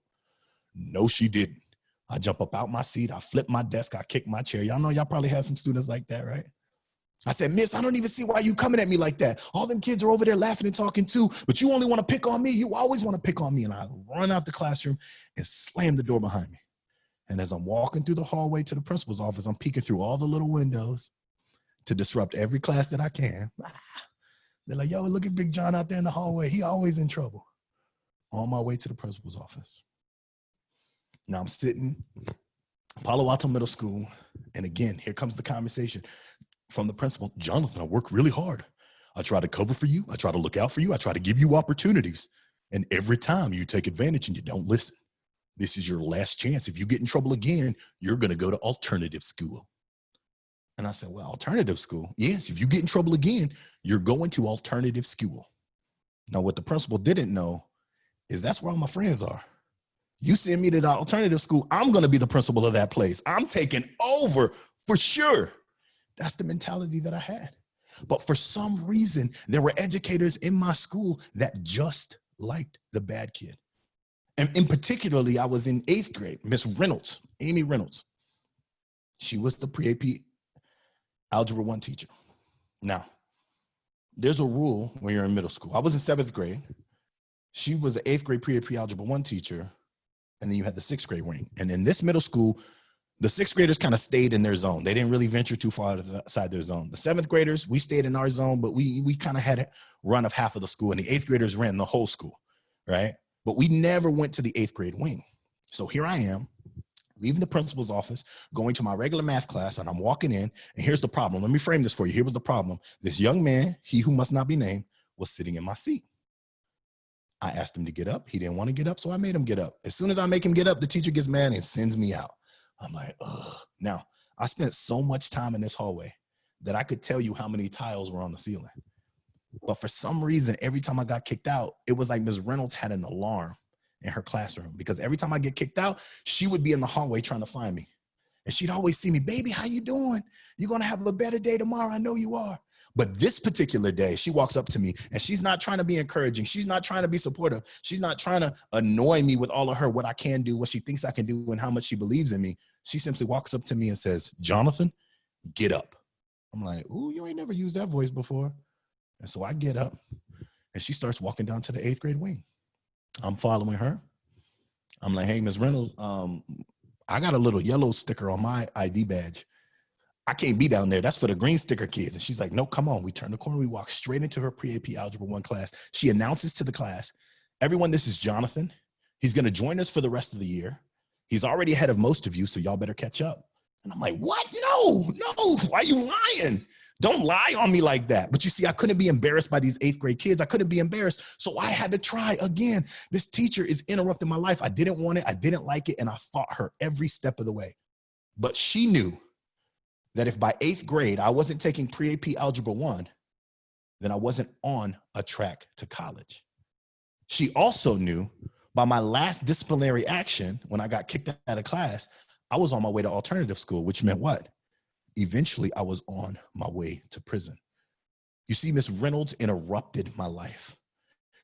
no, she didn't. I jump up out my seat. I flip my desk. I kick my chair. Y'all know y'all probably have some students like that, right? I said, Miss, I don't even see why you coming at me like that. All them kids are over there laughing and talking too, but you only want to pick on me. You always want to pick on me. And I run out the classroom and slam the door behind me. And as I'm walking through the hallway to the principal's office, I'm peeking through all the little windows to disrupt every class that I can. They're like, yo, look at Big John out there in the hallway. He always in trouble. On my way to the principal's office. Now I'm sitting Palo Alto Middle School. And again, here comes the conversation from the principal. Jonathan, I work really hard. I try to cover for you. I try to look out for you. I try to give you opportunities. And every time you take advantage and you don't listen. This is your last chance. If you get in trouble again, you're going to go to alternative school. And I said, well, alternative school? Yes, if you get in trouble again, you're going to alternative school. Now, what the principal didn't know is that's where all my friends are. You send me to the alternative school, I'm going to be the principal of that place. I'm taking over for sure. That's the mentality that I had. But for some reason, there were educators in my school that just liked the bad kid. And in particularly, I was in 8th grade, Miss Reynolds, Amy Reynolds. She was the pre-AP Algebra 1 teacher. Now, there's a rule when you're in middle school. I was in 7th grade. She was the 8th grade pre-AP Algebra 1 teacher. And then you had the 6th grade wing. And in this middle school, the 6th graders kind of stayed in their zone. They didn't really venture too far outside their zone. The 7th graders, we stayed in our zone, but we kind of had a run of half of the school. And the 8th graders ran the whole school, right? But we never went to the 8th grade wing. So here I am, leaving the principal's office, going to my regular math class, and I'm walking in, and here's the problem. Let me frame this for you. Here was the problem. This young man, he who must not be named, was sitting in my seat. I asked him to get up. He didn't want to get up, so I made him get up. As soon as I make him get up, the teacher gets mad and sends me out. I'm like, ugh. Now, I spent so much time in this hallway that I could tell you how many tiles were on the ceiling. But for some reason, every time I got kicked out, it was like Ms. Reynolds had an alarm in her classroom, because every time I get kicked out, she would be in the hallway trying to find me. And she'd always see me, baby, how you doing? You're gonna have a better day tomorrow, I know you are. But this particular day, she walks up to me and she's not trying to be encouraging. She's not trying to be supportive. She's not trying to annoy me with all of her, what I can do, what she thinks I can do, and how much she believes in me. She simply walks up to me and says, Jonathan, get up. I'm like, ooh, you ain't never used that voice before. And so I get up and she starts walking down to the 8th grade wing. I'm following her. I'm like, hey, Ms. Reynolds, I got a little yellow sticker on my ID badge. I can't be down there. That's for the green sticker kids. And she's like, no, come on. We turn the corner. We walk straight into her pre-AP Algebra 1 class. She announces to the class, everyone, this is Jonathan. He's going to join us for the rest of the year. He's already ahead of most of you, so y'all better catch up. And I'm like, what? No, why are you lying? Don't lie on me like that. But you see, I couldn't be embarrassed by these 8th grade kids. I couldn't be embarrassed. So I had to try again. This teacher is interrupting my life. I didn't want it. I didn't like it. And I fought her every step of the way. But she knew that if by 8th grade, I wasn't taking pre-AP Algebra 1, then I wasn't on a track to college. She also knew by my last disciplinary action, when I got kicked out of class, I was on my way to alternative school, which meant what? Eventually, I was on my way to prison. You see, Miss Reynolds interrupted my life.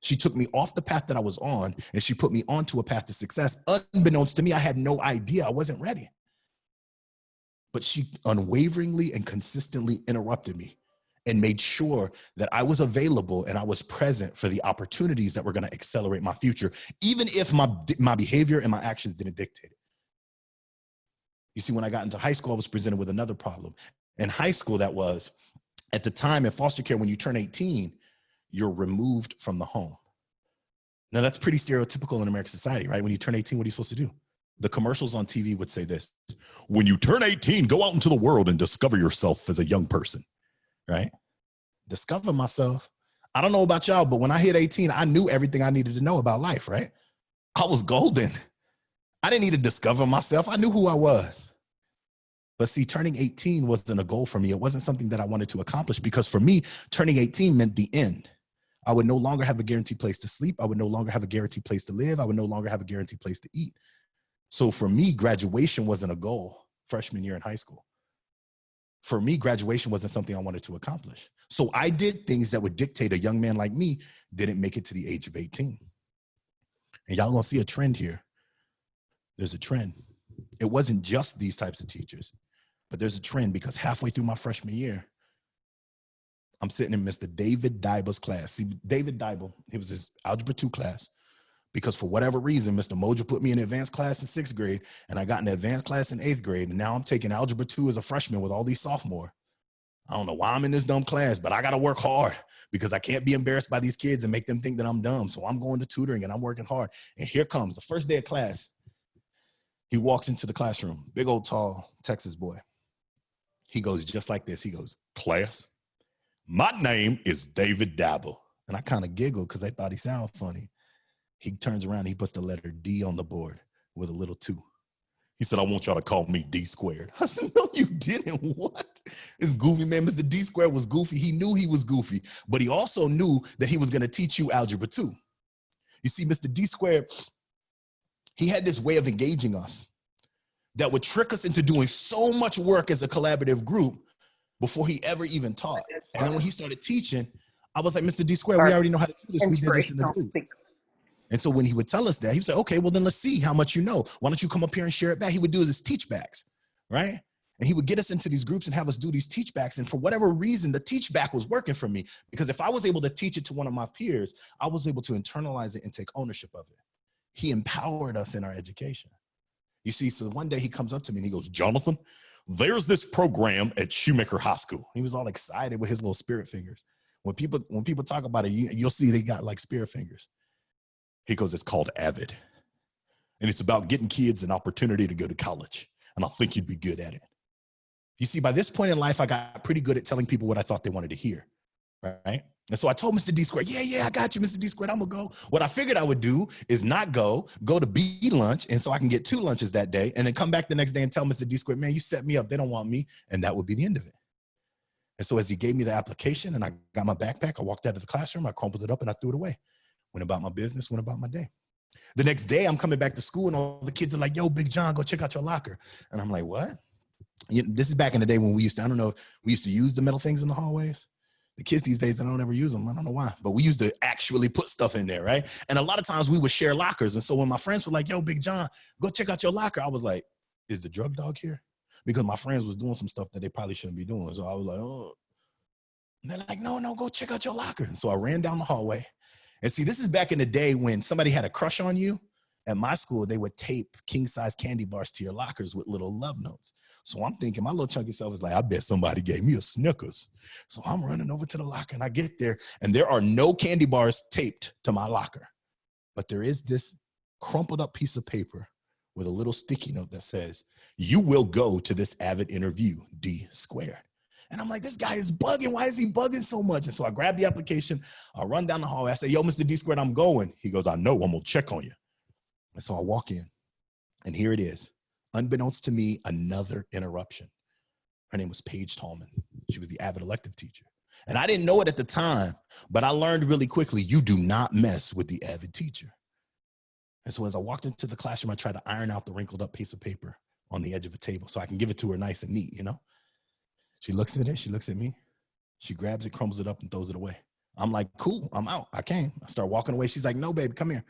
She took me off the path that I was on, and she put me onto a path to success. Unbeknownst to me, I had no idea. I wasn't ready. But she unwaveringly and consistently interrupted me and made sure that I was available and I was present for the opportunities that were going to accelerate my future, even if my behavior and my actions didn't dictate it. You see, when I got into high school, I was presented with another problem. In high school, that was, at the time in foster care, when you turn 18, you're removed from the home. Now, that's pretty stereotypical in American society, right? When you turn 18, what are you supposed to do? The commercials on TV would say this: when you turn 18, go out into the world and discover yourself as a young person, right? Discover myself. I don't know about y'all, but when I hit 18, I knew everything I needed to know about life, right? I was golden. I didn't need to discover myself. I knew who I was. But see, turning 18 wasn't a goal for me. It wasn't something that I wanted to accomplish, because for me, turning 18 meant the end. I would no longer have a guaranteed place to sleep. I would no longer have a guaranteed place to live. I would no longer have a guaranteed place to eat. So for me, graduation wasn't a goal freshman year in high school. For me, graduation wasn't something I wanted to accomplish. So I did things that would dictate a young man like me didn't make it to the age of 18. And y'all gonna see a trend here. There's a trend. It wasn't just these types of teachers, but there's a trend, because halfway through my freshman year, I'm sitting in Mr. David Dyble's class. See, David Dyble, it was his Algebra 2 class, because for whatever reason, Mr. Moja put me in advanced class in 6th grade, and I got in advanced class in 8th grade, and now I'm taking Algebra 2 as a freshman with all these sophomore. I don't know why I'm in this dumb class, but I got to work hard, because I can't be embarrassed by these kids and make them think that I'm dumb. So I'm going to tutoring and I'm working hard. And here comes the first day of class. He walks into the classroom, big old tall Texas boy. He goes just like this. He goes, class, my name is David Dyble. And I kind of giggled because I thought he sounded funny. He turns around, he puts the letter D on the board with a little 2. He said, I want y'all to call me D squared. I said, no, you didn't. What? This goofy man, Mr. D squared was goofy. He knew he was goofy, but he also knew that he was going to teach you Algebra 2. You see, Mr. D squared, he had this way of engaging us that would trick us into doing so much work as a collaborative group before he ever even taught. And then when he started teaching, I was like, Mr. D squared, we already know how to do this. We did this in the group. And so when he would tell us that, he would say, okay, well then let's see how much you know. Why don't you come up here and share it back? He would do his teach backs, right? And he would get us into these groups and have us do these teach backs. And for whatever reason, the teach back was working for me, because if I was able to teach it to one of my peers, I was able to internalize it and take ownership of it. He empowered us in our education. You see, so one day he comes up to me and he goes, Jonathan, there's this program at Shoemaker High School. He was all excited with his little spirit fingers. When people talk about it, you'll see they got like spirit fingers. He goes, it's called AVID. And it's about getting kids an opportunity to go to college. And I think you'd be good at it. You see, by this point in life, I got pretty good at telling people what I thought they wanted to hear, right? And so I told Mr. D Squared, yeah, I got you, Mr. D Squared, I'm gonna go. What I figured I would do is not go to B lunch, and so I can get 2 lunches that day, and then come back the next day and tell Mr. D Squared, man, you set me up, they don't want me, and that would be the end of it. And so as he gave me the application and I got my backpack, I walked out of the classroom, I crumpled it up and I threw it away. Went about my business, went about my day. The next day I'm coming back to school and all the kids are like, yo, Big John, go check out your locker. And I'm like, what? This is back in the day when we used to use the metal things in the hallways. The kids these days, they don't ever use them. I don't know why, but we used to actually put stuff in there, right? And a lot of times we would share lockers. And so when my friends were like, yo, Big John, go check out your locker, I was like, is the drug dog here? Because my friends was doing some stuff that they probably shouldn't be doing. So I was like, oh. And they're like, no, go check out your locker. And so I ran down the hallway. And see, this is back in the day when somebody had a crush on you. At my school, they would tape king-size candy bars to your lockers with little love notes. So I'm thinking, my little chunky self was like, I bet somebody gave me a Snickers. So I'm running over to the locker and I get there and there are no candy bars taped to my locker. But there is this crumpled up piece of paper with a little sticky note that says, you will go to this Avid interview, D Squared. And I'm like, this guy is bugging. Why is he bugging so much? And so I grab the application, I run down the hallway. I say, yo, Mr. D Squared, I'm going. He goes, I know, I'm gonna check on you. And so I walk in, and here it is. Unbeknownst to me, another interruption. Her name was Paige Tallman. She was the Avid elective teacher. And I didn't know it at the time, but I learned really quickly, you do not mess with the Avid teacher. And so as I walked into the classroom, I tried to iron out the wrinkled up piece of paper on the edge of a table so I can give it to her nice and neat, you know? She looks at it, she looks at me, she grabs it, crumbles it up, and throws it away. I'm like, cool, I'm out, I came. I start walking away. She's like, no, baby, come here.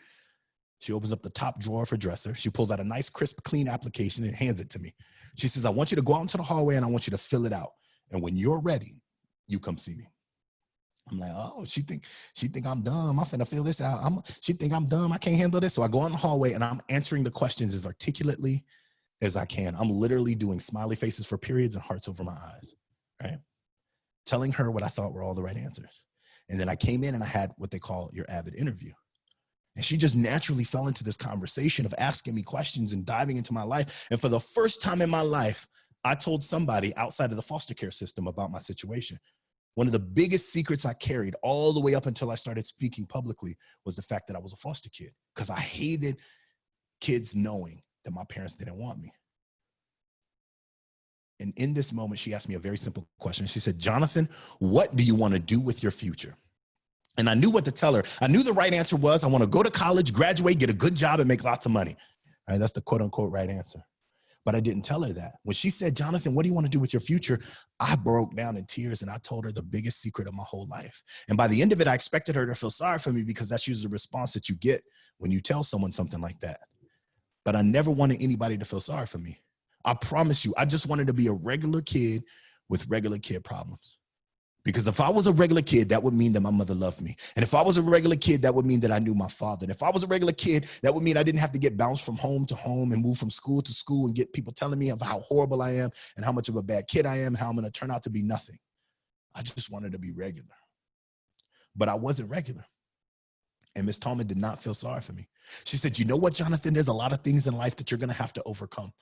She opens up the top drawer of her dresser. She pulls out a nice, crisp, clean application and hands it to me. She says, I want you to go out into the hallway and I want you to fill it out. And when you're ready, you come see me. I'm like, oh, she think I'm dumb. I'm finna fill this out. She think I'm dumb. I can't handle this. So I go in the hallway and I'm answering the questions as articulately as I can. I'm literally doing smiley faces for periods and hearts over my eyes, right? Telling her what I thought were all the right answers. And then I came in and I had what they call your Avid interview. And she just naturally fell into this conversation of asking me questions and diving into my life. And for the first time in my life, I told somebody outside of the foster care system about my situation. One of the biggest secrets I carried all the way up until I started speaking publicly was the fact that I was a foster kid, because I hated kids knowing that my parents didn't want me. And in this moment, she asked me a very simple question. She said, Jonathan, what do you want to do with your future? And I knew what to tell her. I knew the right answer was, I want to go to college, graduate, get a good job, and make lots of money. All right, that's the quote unquote right answer. But I didn't tell her that. When she said, Jonathan, what do you want to do with your future? I broke down in tears and I told her the biggest secret of my whole life. And by the end of it, I expected her to feel sorry for me, because that's usually the response that you get when you tell someone something like that. But I never wanted anybody to feel sorry for me. I promise you, I just wanted to be a regular kid with regular kid problems. Because if I was a regular kid, that would mean that my mother loved me. And if I was a regular kid, that would mean that I knew my father. And if I was a regular kid, that would mean I didn't have to get bounced from home to home and move from school to school and get people telling me of how horrible I am and how much of a bad kid I am and how I'm going to turn out to be nothing. I just wanted to be regular. But I wasn't regular. And Miss Tallman did not feel sorry for me. She said, you know what, Jonathan, there's a lot of things in life that you're going to have to overcome.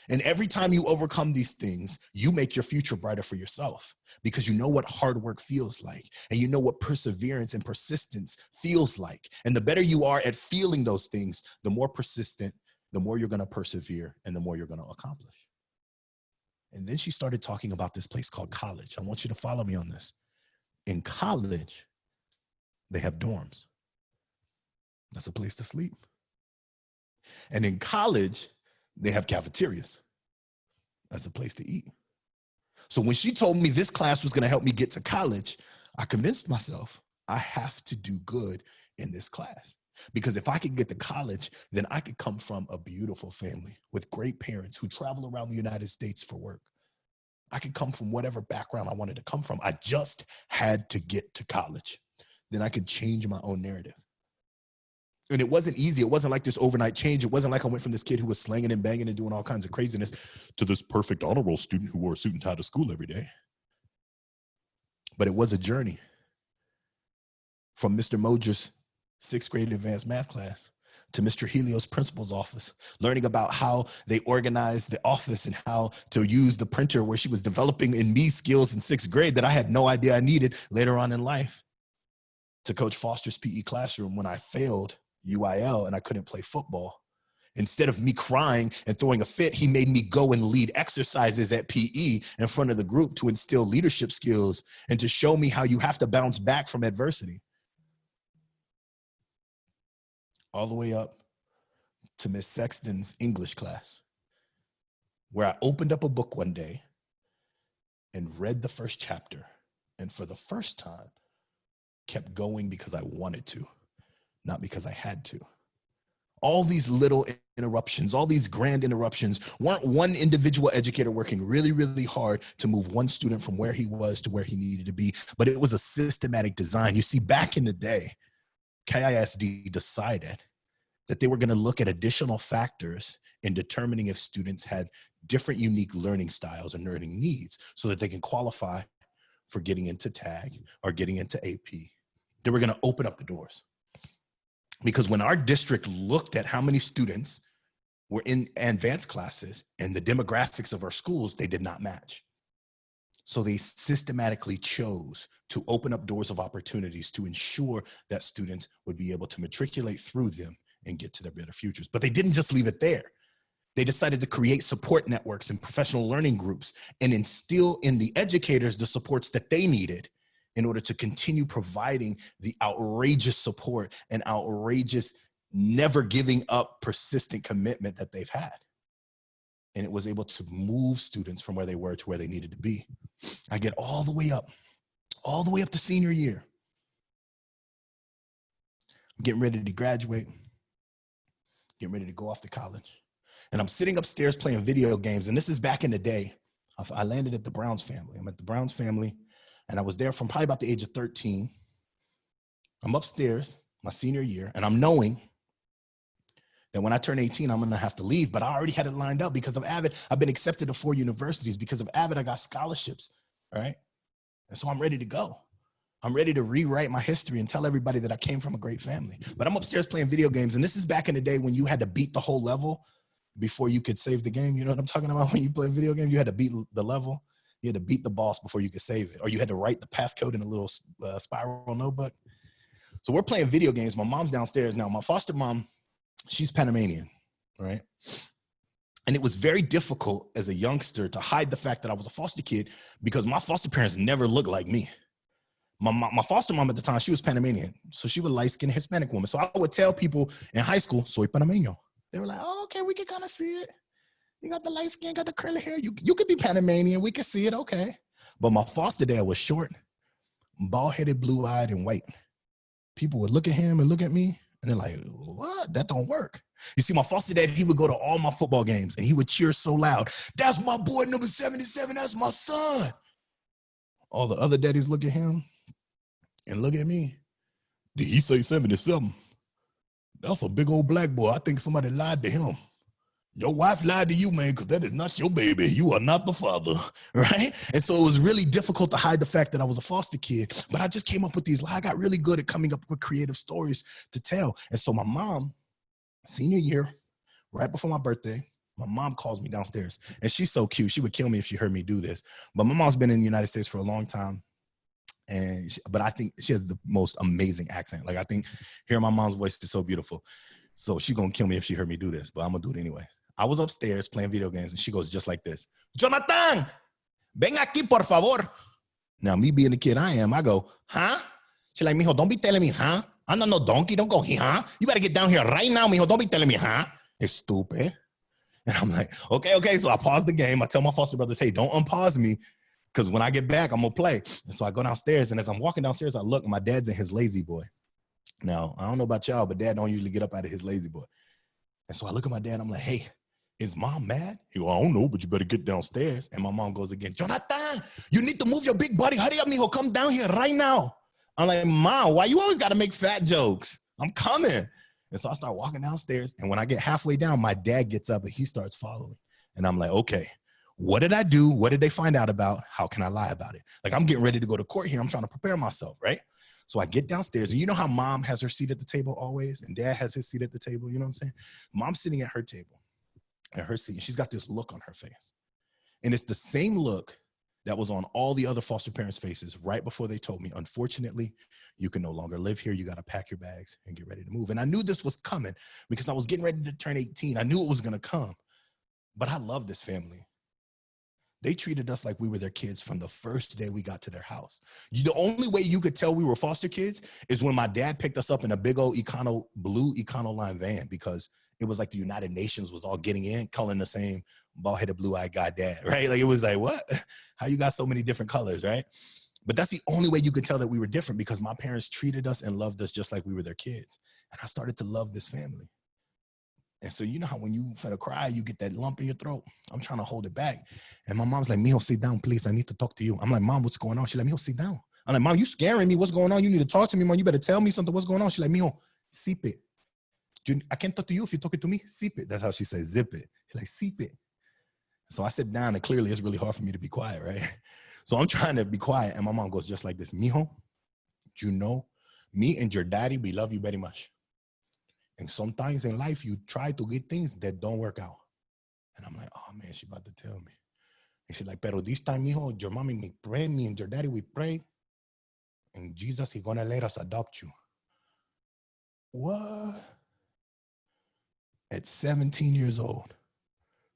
And every time you overcome these things, you make your future brighter for yourself, because you know what hard work feels like, and you know what perseverance and persistence feels like. And the better you are at feeling those things, the more persistent, the more you're going to persevere, and the more you're going to accomplish. And then she started talking about this place called college. I want you to follow me on this. In college, they have dorms. That's a place to sleep. And in college, they have cafeterias. That's a place to eat. So when she told me this class was going to help me get to college, I convinced myself I have to do good in this class. Because if I could get to college, then I could come from a beautiful family with great parents who travel around the United States for work. I could come from whatever background I wanted to come from. I just had to get to college. Then I could change my own narrative. And it wasn't easy. It wasn't like this overnight change. It wasn't like I went from this kid who was slanging and banging and doing all kinds of craziness to this perfect honor roll student who wore a suit and tie to school every day. But it was a journey. From Mr. Mojer's 6th grade advanced math class to Mr. Helio's principal's office, learning about how they organized the office and how to use the printer, where she was developing in me skills in 6th grade that I had no idea I needed later on in life, to Coach Foster's PE classroom when I failed UIL and I couldn't play football. Instead of me crying and throwing a fit, he made me go and lead exercises at PE in front of the group to instill leadership skills and to show me how you have to bounce back from adversity. All the way up to Miss Sexton's English class, where I opened up a book one day and read the first chapter, and for the first time kept going because I wanted to, not because I had to. All these little interruptions, all these grand interruptions weren't one individual educator working really, really hard to move one student from where he was to where he needed to be, but it was a systematic design. You see, back in the day, KISD decided that they were going to look at additional factors in determining if students had different unique learning styles and learning needs so that they can qualify for getting into TAG or getting into AP. They were going to open up the doors. Because when our district looked at how many students were in advanced classes and the demographics of our schools, they did not match. So they systematically chose to open up doors of opportunities to ensure that students would be able to matriculate through them and get to their better futures. But they didn't just leave it there. They decided to create support networks and professional learning groups and instill in the educators the supports that they needed in order to continue providing the outrageous support and outrageous, never giving up, persistent commitment that they've had. And it was able to move students from where they were to where they needed to be. I get all the way up to senior year. I'm getting ready to graduate, getting ready to go off to college. And I'm sitting upstairs playing video games. And this is back in the day. I landed at the Browns family. I'm at the Browns family. And I was there from probably about the age of 13. I'm upstairs, my senior year, and I'm knowing that when I turn 18, I'm gonna have to leave, but I already had it lined up because of Avid. I've been accepted to 4 universities. Because of Avid, I got scholarships, right? And so I'm ready to go. I'm ready to rewrite my history and tell everybody that I came from a great family. But I'm upstairs playing video games, and this is back in the day when you had to beat the whole level before you could save the game. You know what I'm talking about? When you play video games, you had to beat the level. You had to beat the boss before you could save it, or you had to write the passcode in a little spiral notebook. So we're playing video games. My mom's downstairs now. My foster mom, she's Panamanian, right? And it was very difficult as a youngster to hide the fact that I was a foster kid because my foster parents never looked like me. My foster mom at the time, she was Panamanian. So she was a light-skinned Hispanic woman. So I would tell people in high school, soy Panameño. They were like, oh, okay, we can kind of see it. You got the light skin, got the curly hair. You could be Panamanian. We can see it, okay. But my foster dad was short, bald-headed, blue-eyed, and white. People would look at him and look at me, and they're like, what? That don't work. You see, my foster dad, he would go to all my football games, and he would cheer so loud. That's my boy, number 77. That's my son. All the other daddies look at him and look at me. Did he say 77? That's a big old black boy. I think somebody lied to him. Your wife lied to you, man, because that is not your baby. You are not the father, right? And so it was really difficult to hide the fact that I was a foster kid, but I just came up with these. I got really good at coming up with creative stories to tell. And so my mom, senior year, right before my birthday, my mom calls me downstairs, and she's so cute. She would kill me if she heard me do this. But my mom's been in the United States for a long time. But I think she has the most amazing accent. Like, I think hearing my mom's voice is so beautiful. So she's going to kill me if she heard me do this, but I'm going to do it anyway. I was upstairs playing video games, and she goes just like this. Jonathan, ven aquí, por favor. Now, me being the kid I am, I go, huh? She's like, mijo, don't be telling me, huh? I'm not no donkey. Don't go, huh? You better get down here right now, mijo. Don't be telling me, huh? It's stupid. And I'm like, okay. So I pause the game. I tell my foster brothers, hey, don't unpause me, because when I get back, I'm going to play. And so I go downstairs, and as I'm walking downstairs, I look, and my dad's in his lazy boy. Now, I don't know about y'all, but dad don't usually get up out of his lazy boy. And so I look at my dad, I'm like, hey, is mom mad? He goes, I don't know, but you better get downstairs. And my mom goes again, Jonathan, you need to move your big body. Hurry up, mijo, come down here right now. I'm like, Mom, why you always got to make fat jokes? I'm coming. And so I start walking downstairs. And when I get halfway down, my dad gets up and he starts following. And I'm like, okay, what did I do? What did they find out about? How can I lie about it? Like, I'm getting ready to go to court here. I'm trying to prepare myself, right? So I get downstairs, and you know how mom has her seat at the table always, and dad has his seat at the table, you know what I'm saying? Mom's sitting at her table, at her seat, and she's got this look on her face. And it's the same look that was on all the other foster parents' faces right before they told me, unfortunately, you can no longer live here. You got to pack your bags and get ready to move. And I knew this was coming because I was getting ready to turn 18. I knew it was going to come. But I love this family. They treated us like we were their kids from the first day we got to their house. The only way you could tell we were foster kids is when my dad picked us up in a big old blue Econoline van, because it was like the United Nations was all getting in, calling the same bald-headed, blue-eyed guy dad, right? Like, it was like, what? How you got so many different colors, right? But that's the only way you could tell that we were different, because my parents treated us and loved us just like we were their kids. And I started to love this family. And so you know how when you finna cry, you get that lump in your throat. I'm trying to hold it back. And my mom's like, Mijo, sit down, please. I need to talk to you. I'm like, Mom, what's going on? She's like, Mijo, sit down. I'm like, Mom, you scaring me. What's going on? You need to talk to me, Mom. You better tell me something. What's going on? She's like, Mijo, sip it. I can't talk to you if you're talking to me. Sip it. That's how she says, zip it. She's like, sip it. So I sit down, and clearly it's really hard for me to be quiet, right? So I'm trying to be quiet, and my mom goes just like this, Mijo, you know, me and your daddy, we love you very much. And sometimes in life, you try to get things that don't work out. And I'm like, oh man, she about to tell me. And she's like, pero this time, mijo, your mommy may pray, me and your daddy, we pray. And Jesus, he's gonna let us adopt you. What? At 17 years old,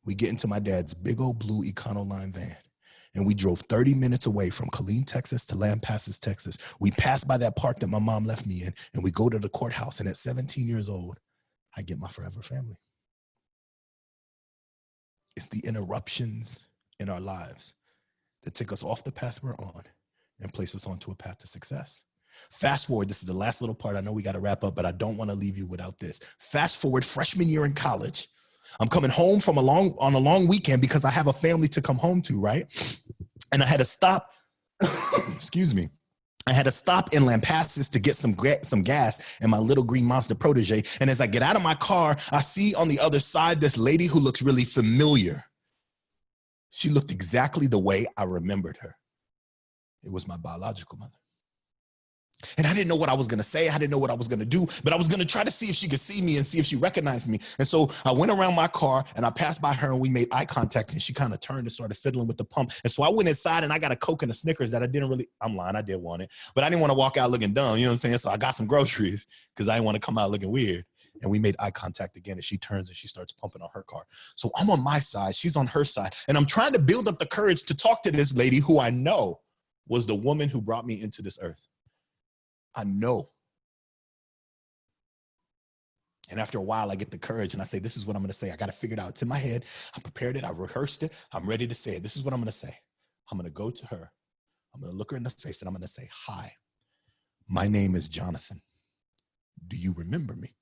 we get into my dad's big old blue Econoline van. And we drove 30 minutes away from Killeen, Texas to Lampasas, Texas. We passed by that park that my mom left me in, and we go to the courthouse. And at 17 years old, I get my forever family. It's the interruptions in our lives that take us off the path we're on and place us onto a path to success. Fast forward, this is the last little part. I know we got to wrap up, but I don't want to leave you without this. Fast forward, freshman year in college. I'm coming home from on a long weekend because I have a family to come home to, right? And I had to stop, excuse me. I had to stop in Lampasas to get some gas in my little green Monster Protege. And as I get out of my car, I see on the other side this lady who looks really familiar. She looked exactly the way I remembered her. It was my biological mother. And I didn't know what I was going to say. I didn't know what I was going to do, but I was going to try to see if she could see me and see if she recognized me. And so I went around my car and I passed by her and we made eye contact, and she kind of turned and started fiddling with the pump. And so I went inside and I got a Coke and a Snickers that I'm lying, I did want it, but I didn't want to walk out looking dumb, you know what I'm saying? So I got some groceries because I didn't want to come out looking weird. And we made eye contact again, and she turns and she starts pumping on her car. So I'm on my side, she's on her side, and I'm trying to build up the courage to talk to this lady who I know was the woman who brought me into this earth. I know. And after a while, I get the courage and I say, this is what I'm going to say. I got to figure it out. It's in my head. I prepared it. I rehearsed it. I'm ready to say it. This is what I'm going to say. I'm going to go to her. I'm going to look her in the face and I'm going to say, hi, my name is Jonathan. Do you remember me?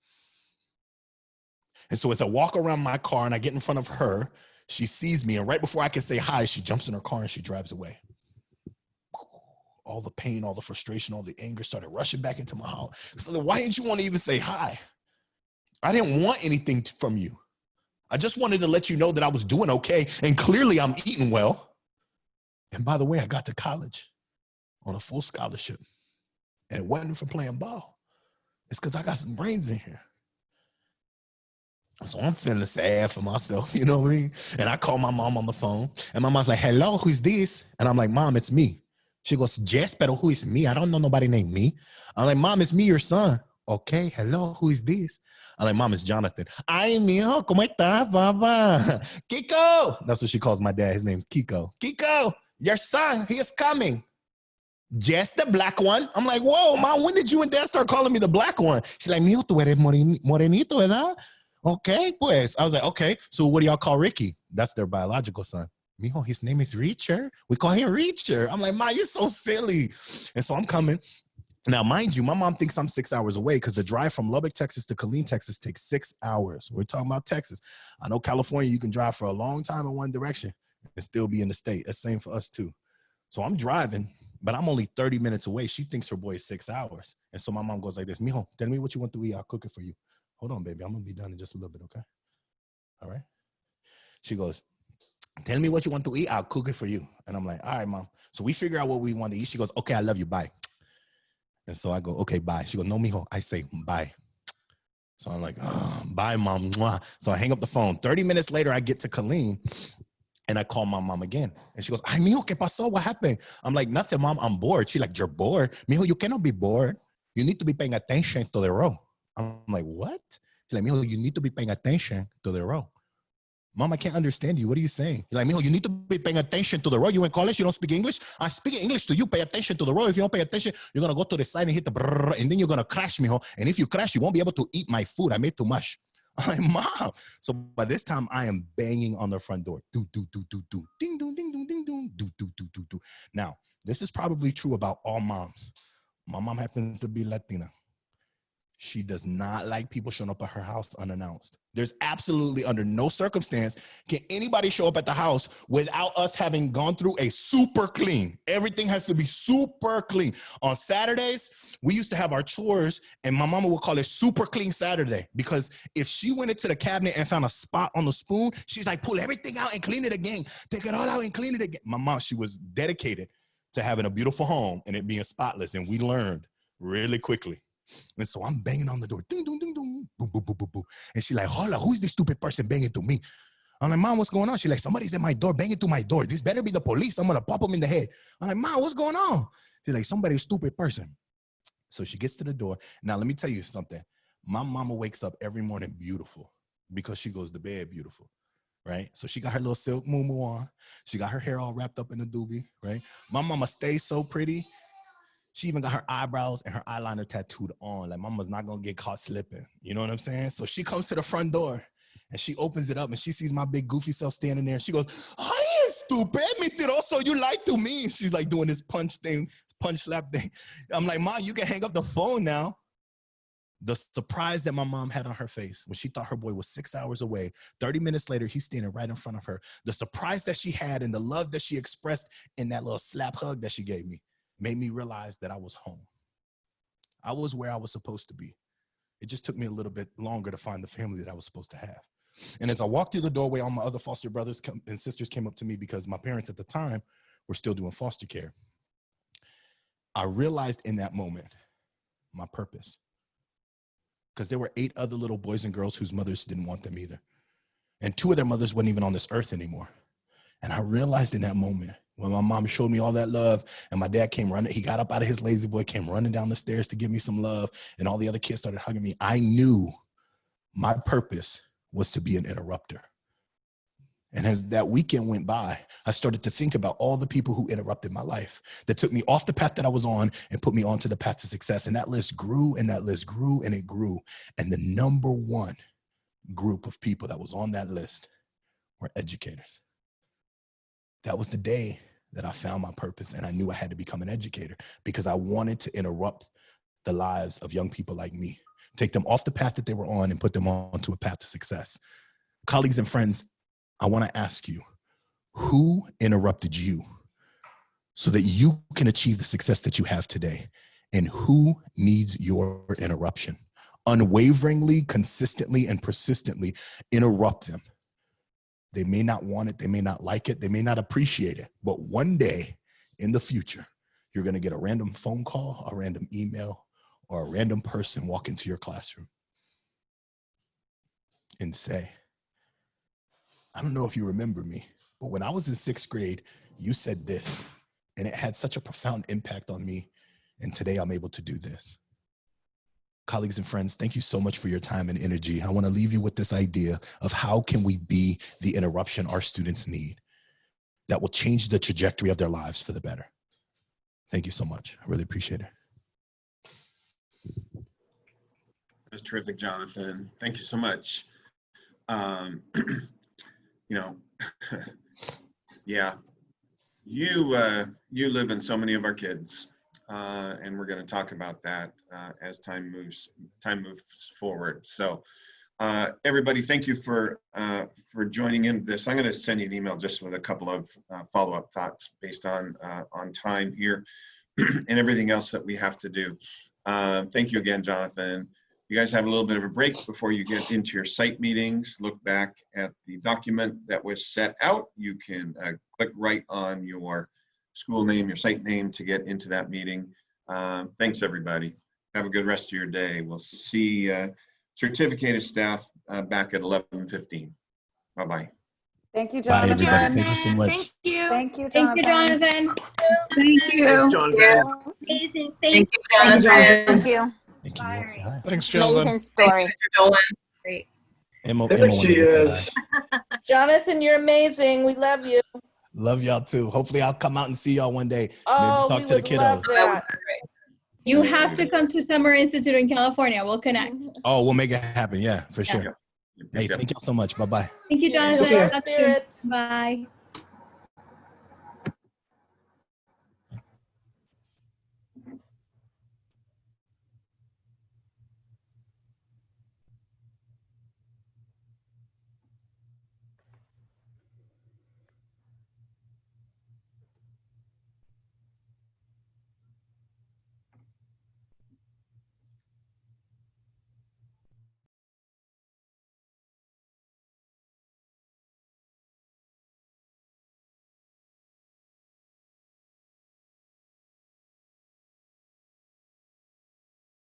And so as I walk around my car and I get in front of her, she sees me. And right before I can say hi, she jumps in her car and she drives away. All the pain, all the frustration, all the anger started rushing back into my heart. So why didn't you want to even say hi? I didn't want anything from you. I just wanted to let you know that I was doing okay. And clearly I'm eating well. And by the way, I got to college on a full scholarship. And it wasn't for playing ball. It's because I got some brains in here. So I'm feeling sad for myself, you know what I mean? And I call my mom on the phone. And my mom's like, hello, who's this? And I'm like, Mom, it's me. She goes, Jess, pero who is me? I don't know nobody named me. I'm like, Mom, it's me, your son. Okay, hello, who is this? I'm like, Mom, it's Jonathan. Ay, mijo, ¿cómo estás, papa? Kiko. That's what she calls my dad. His name's Kiko. Kiko, your son, he is coming. Jess, the black one. I'm like, whoa, Mom, when did you and Dad start calling me the black one? She's like, mijo, tú eres morenito, ¿verdad? Okay, pues. I was like, okay, so what do y'all call Ricky? That's their biological son. Mijo, his name is Reacher. We call him Reacher. I'm like, Ma, you're so silly. And so I'm coming. Now, mind you, my mom thinks I'm 6 hours away because the drive from Lubbock, Texas to Killeen, Texas takes 6 hours. We're talking about Texas. I know California, you can drive for a long time in one direction and still be in the state. That's the same for us too. So I'm driving, but I'm only 30 minutes away. She thinks her boy is 6 hours. And so my mom goes like this, Mijo, tell me what you want to eat. I'll cook it for you. Hold on, baby. I'm going to be done in just a little bit, okay? All right? She goes, tell me what you want to eat. I'll cook it for you. And I'm like, all right, Mom. So we figure out what we want to eat. She goes, okay, I love you. Bye. And so I go, okay, bye. She goes, no, mijo. I say, bye. So I'm like, oh, bye, mom. Mwah. So I hang up the phone. 30 minutes later, I get to Colleen and I call my mom again. And she goes, ay, mijo, ¿qué pasó? What happened? I'm like, nothing, mom. I'm bored. She's like, you're bored? Mijo, you cannot be bored. You need to be paying attention to the row. I'm like, what? She's like, mijo, you need to be paying attention to the row. Mom, I can't understand you. What are you saying? You're like, mijo, you need to be paying attention to the row. You in college, you don't speak English? I'm speaking English to you. Pay attention to the row. If you don't pay attention, you're going to go to the side and hit the brrr, and then you're going to crash, mijo. And if you crash, you won't be able to eat my food. I made too much. I'm like, mom. So by this time, I am banging on the front door. Do, do, do, do, do. Ding, ding, ding, ding, ding, ding. Do, do, do, do, do. Now, this is probably true about all moms. My mom happens to be Latina. She does not like people showing up at her house unannounced. There's absolutely under no circumstance can anybody show up at the house without us having gone through a super clean. Everything has to be super clean. On Saturdays, we used to have our chores and my mama would call it super clean Saturday because if she went into the cabinet and found a spot on the spoon, she's like, pull everything out and clean it again. Take it all out and clean it again. My mom, she was dedicated to having a beautiful home and it being spotless. And we learned really quickly. And so I'm banging on the door, ding, ding, ding, ding, boom, boom, boom, boom, boom. And she's like, hola, who's this stupid person banging to me? I'm like, mom, what's going on? She's like, somebody's at my door, banging to my door. This better be the police. I'm going to pop them in the head. I'm like, mom, what's going on? She's like, somebody's stupid person. So she gets to the door. Now, let me tell you something. My mama wakes up every morning beautiful because she goes to bed beautiful, right? So she got her little silk muumuu on. She got her hair all wrapped up in a doobie, right? My mama stays so pretty. She even got her eyebrows and her eyeliner tattooed on. Like, mama's not going to get caught slipping. You know what I'm saying? So she comes to the front door and she opens it up and she sees my big goofy self standing there. She goes, ay, stupid, mentiroso, you lied to me. She's like doing this punch slap thing. I'm like, Mom, you can hang up the phone now. The surprise that my mom had on her face when she thought her boy was 6 hours away, 30 minutes later, he's standing right in front of her. The surprise that she had and the love that she expressed in that little slap hug that she gave me made me realize that I was home. I was where I was supposed to be. It just took me a little bit longer to find the family that I was supposed to have. And as I walked through the doorway, all my other foster brothers and sisters came up to me because my parents at the time were still doing foster care. I realized in that moment my purpose, because there were 8 other little boys and girls whose mothers didn't want them either. And 2 of their mothers weren't even on this earth anymore. And I realized in that moment, when my mom showed me all that love and my dad came running, he got up out of his lazy boy, came running down the stairs to give me some love, and all the other kids started hugging me. I knew my purpose was to be an interrupter. And as that weekend went by, I started to think about all the people who interrupted my life, that took me off the path that I was on and put me onto the path to success. And that list grew and that list grew and it grew. And the number one group of people that was on that list were educators. That was the day that I found my purpose and I knew I had to become an educator because I wanted to interrupt the lives of young people like me, take them off the path that they were on and put them onto a path to success. Colleagues and friends, I want to ask you, who interrupted you so that you can achieve the success that you have today? And who needs your interruption? Unwaveringly, consistently, and persistently interrupt them. They may not want it, they may not like it, they may not appreciate it, but one day in the future, you're going to get a random phone call, a random email, or a random person walk into your classroom and say, I don't know if you remember me, but when I was in 6th grade, you said this, and it had such a profound impact on me, and today I'm able to do this. Colleagues and friends, thank you so much for your time and energy. I want to leave you with this idea of how can we be the interruption our students need that will change the trajectory of their lives for the better. Thank you so much. I really appreciate it. That's terrific, Jonathan. Thank you so much. You know, yeah, you live in so many of our kids. And we're going to talk about that as time moves forward. So, everybody, thank you for joining in this. I'm going to send you an email just with a couple of follow-up thoughts based on time here and everything else that we have to do. Thank you again, Jonathan. You guys have a little bit of a break before you get into your site meetings. Look back at the document that was set out. You can click right on your school name, your site name to get into that meeting. Thanks, everybody. Have a good rest of your day. We'll see certificated staff back at 11:15. Bye-bye. Thank you, Bye, Jonathan. everybody. Thank you so much. Thank you. Thank you, Thank you, Jonathan. Jonathan. Thank you. Amazing. Thank Thank you, Jonathan. Thank you. Thank you. Yes, hi. Thanks, Jonathan. Amazing story. Great. Emma There wanted she to say is. hi. Jonathan, you're amazing. We love you. Love y'all too. Hopefully I'll come out and see y'all one day. Oh, Maybe we talk to the would love kiddos. that. You have to come to Summer Institute in California. We'll connect. Oh, we'll make it happen. Yeah, for sure. Yep. Hey, thank y'all so much. Bye-bye. Thank you, Thank Jonathan. you. Talk soon. Spirits. Bye.